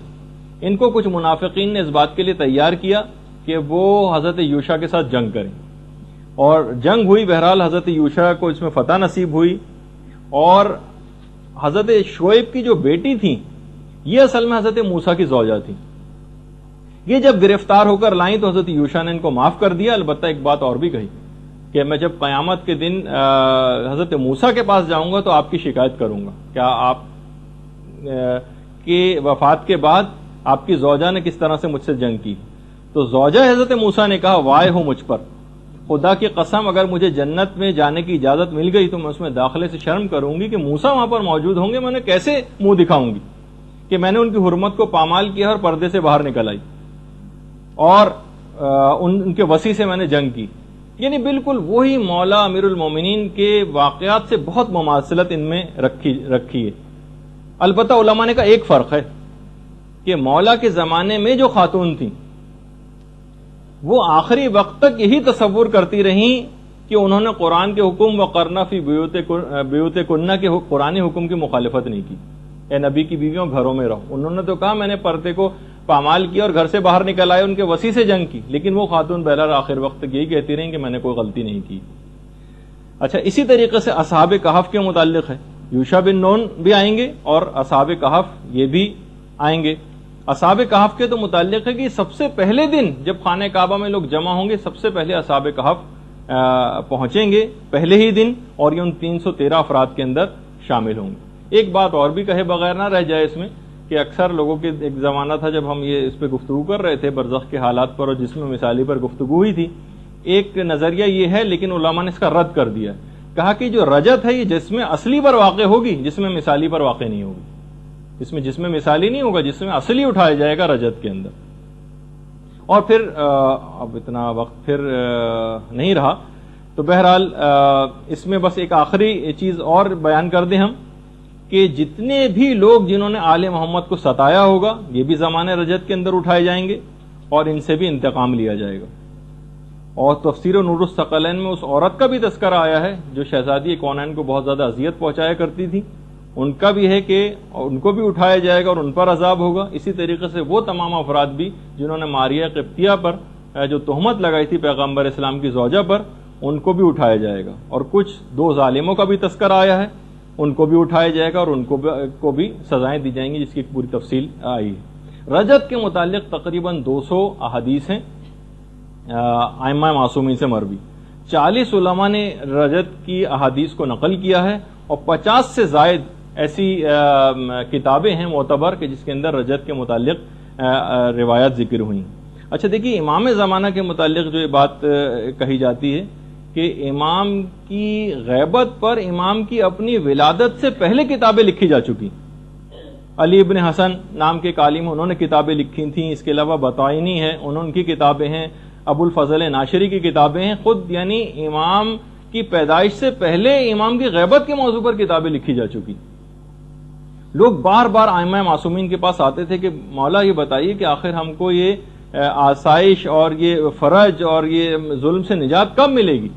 ان کو کچھ منافقین نے اس بات کے لیے تیار کیا کہ وہ حضرت یوشع کے ساتھ جنگ کریں, اور جنگ ہوئی. بہرحال حضرت یوشع کو اس میں فتح نصیب ہوئی, اور حضرت شعیب کی جو بیٹی تھی یہ اصل میں حضرت موسیٰ کی زوجہ تھی. یہ جب گرفتار ہو کر لائیں تو حضرت یوشع نے ان کو معاف کر دیا. البتہ ایک بات اور بھی کہی کہ میں جب قیامت کے دن حضرت موسیٰ کے پاس جاؤں گا تو آپ کی شکایت کروں گا, کیا آپ کی وفات کے بعد آپ کی زوجہ نے کس طرح سے مجھ سے جنگ کی. تو زوجہ حضرت موسیٰ نے کہا وائے ہو مجھ پر, خدا کی قسم اگر مجھے جنت میں جانے کی اجازت مل گئی تو میں اس میں داخلے سے شرم کروں گی کہ موسیٰ وہاں پر موجود ہوں گے, میں نے کیسے منہ دکھاؤں گی کہ میں نے ان کی حرمت کو پامال کیا اور پردے سے باہر نکل آئی اور ان کے وصی سے میں نے جنگ کی. یعنی بالکل وہی مولا امیر المومنین کے واقعات سے بہت مماثلت ان میں رکھی ہے. البتہ علماء نے کہا ایک فرق ہے کہ مولا کے زمانے میں جو خاتون تھیں وہ آخری وقت تک یہی تصور کرتی رہیں کہ انہوں نے قرآن کے حکم وقرنا فی بیوت کنہ کے قرآنی حکم کی مخالفت نہیں کی. اے نبی کی بیویوں گھروں میں رہو. انہوں نے تو کہا میں نے پردے کو پامال کیا اور گھر سے باہر نکل آئے, ان کے وصی سے جنگ کی, لیکن وہ خاتون بہرحال آخر وقت تک یہی کہتی رہیں کہ میں نے کوئی غلطی نہیں کی. اچھا اسی طریقے سے اصحاب کہف کے متعلق ہے. یوشع بن نون بھی آئیں گے اور اصحاب کہف یہ بھی آئیں گے. اصحاب کہف کے تو متعلق ہے کہ سب سے پہلے دن جب خانہ کعبہ میں لوگ جمع ہوں گے سب سے پہلے اصحاب کہف پہنچیں گے پہلے ہی دن, اور یہ ان 313 افراد کے اندر شامل ہوں گے. ایک بات اور بھی کہے بغیر نہ رہ جائے اس میں کہ اکثر لوگوں کے ایک زمانہ تھا جب ہم یہ اس پہ گفتگو کر رہے تھے برزخ کے حالات پر اور جسم مثالی پر گفتگو ہوئی تھی, ایک نظریہ یہ ہے لیکن علماء نے اس کا رد کر دیا, کہا کہ جو رجت ہے یہ جسم اصلی پر واقع ہوگی, جسم مثالی پر واقع نہیں ہوگی. اس میں جسم مثالی نہیں ہوگا, جسم اصلی اٹھایا جائے گا رجت کے اندر. اور پھر اب اتنا وقت پھر نہیں رہا تو بہرحال اس میں بس ایک آخری چیز اور بیان کر دیں ہم کہ جتنے بھی لوگ جنہوں نے آل محمد کو ستایا ہوگا یہ بھی زمانے رجت کے اندر اٹھائے جائیں گے اور ان سے بھی انتقام لیا جائے گا. اور تفسیر نور الثقلین میں اس عورت کا بھی تذکرہ آیا ہے جو شہزادی کونین کو بہت زیادہ اذیت پہنچایا کرتی تھی, ان کا بھی ہے کہ ان کو بھی اٹھایا جائے گا اور ان پر عذاب ہوگا. اسی طریقے سے وہ تمام افراد بھی جنہوں نے ماریہ قبطیہ پر جو تہمت لگائی تھی پیغمبر اسلام کی زوجہ پر, ان کو بھی اٹھایا جائے گا. اور کچھ 2 ظالموں کا بھی تذکرہ آیا ہے, ان کو بھی اٹھایا جائے گا اور ان کو بھی سزائیں دی جائیں گی جس کی پوری تفصیل آئی ہے. رجت کے متعلق تقریباً 200 احادیث ہیں ائمہ معصومین سے مروی. 40 علماء نے رجت کی احادیث کو نقل کیا ہے اور 50 سے زائد ایسی کتابیں ہیں معتبر کہ جس کے اندر رجت کے متعلق روایات ذکر ہوئی. اچھا دیکھیے امام زمانہ کے متعلق جو یہ بات کہی جاتی ہے کہ امام کی غیبت پر امام کی اپنی ولادت سے پہلے کتابیں لکھی جا چکی. علی ابن حسن نام کے عالم انہوں نے کتابیں لکھی تھیں. اس کے علاوہ بطائنی ہے, ان کی کتابیں ہیں. ابو الفضل ناشری کی کتابیں ہیں. خود یعنی امام کی پیدائش سے پہلے امام کی غیبت کے موضوع پر کتابیں لکھی جا چکی. لوگ بار بار ائمہ معصومین کے پاس آتے تھے کہ مولا یہ بتائیے کہ آخر ہم کو یہ آسائش اور یہ فرج اور یہ ظلم سے نجات کب ملے گی.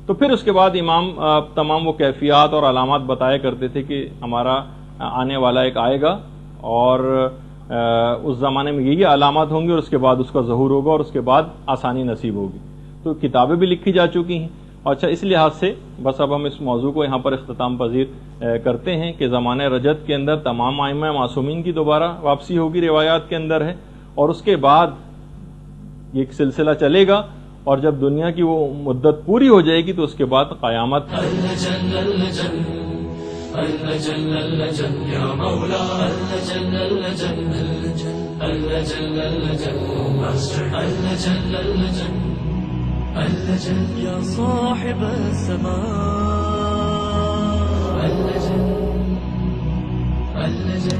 تو پھر اس کے بعد امام تمام وہ کیفیات اور علامات بتایا کرتے تھے کہ ہمارا آنے والا ایک آئے گا اور اس زمانے میں یہی علامات ہوں گی اور اس کے بعد اس کا ظہور ہوگا اور اس کے بعد آسانی نصیب ہوگی. تو کتابیں بھی لکھی جا چکی ہیں. اچھا اس لحاظ سے بس اب ہم اس موضوع کو یہاں پر اختتام پذیر کرتے ہیں کہ زمانہ رجت کے اندر تمام ائمہ معصومین کی دوبارہ واپسی ہوگی روایات کے اندر ہے, اور اس کے بعد یہ ایک سلسلہ چلے گا اور جب دنیا کی وہ مدت پوری ہو جائے گی تو اس کے بعد قیامت. يا صاحب السماء اللجن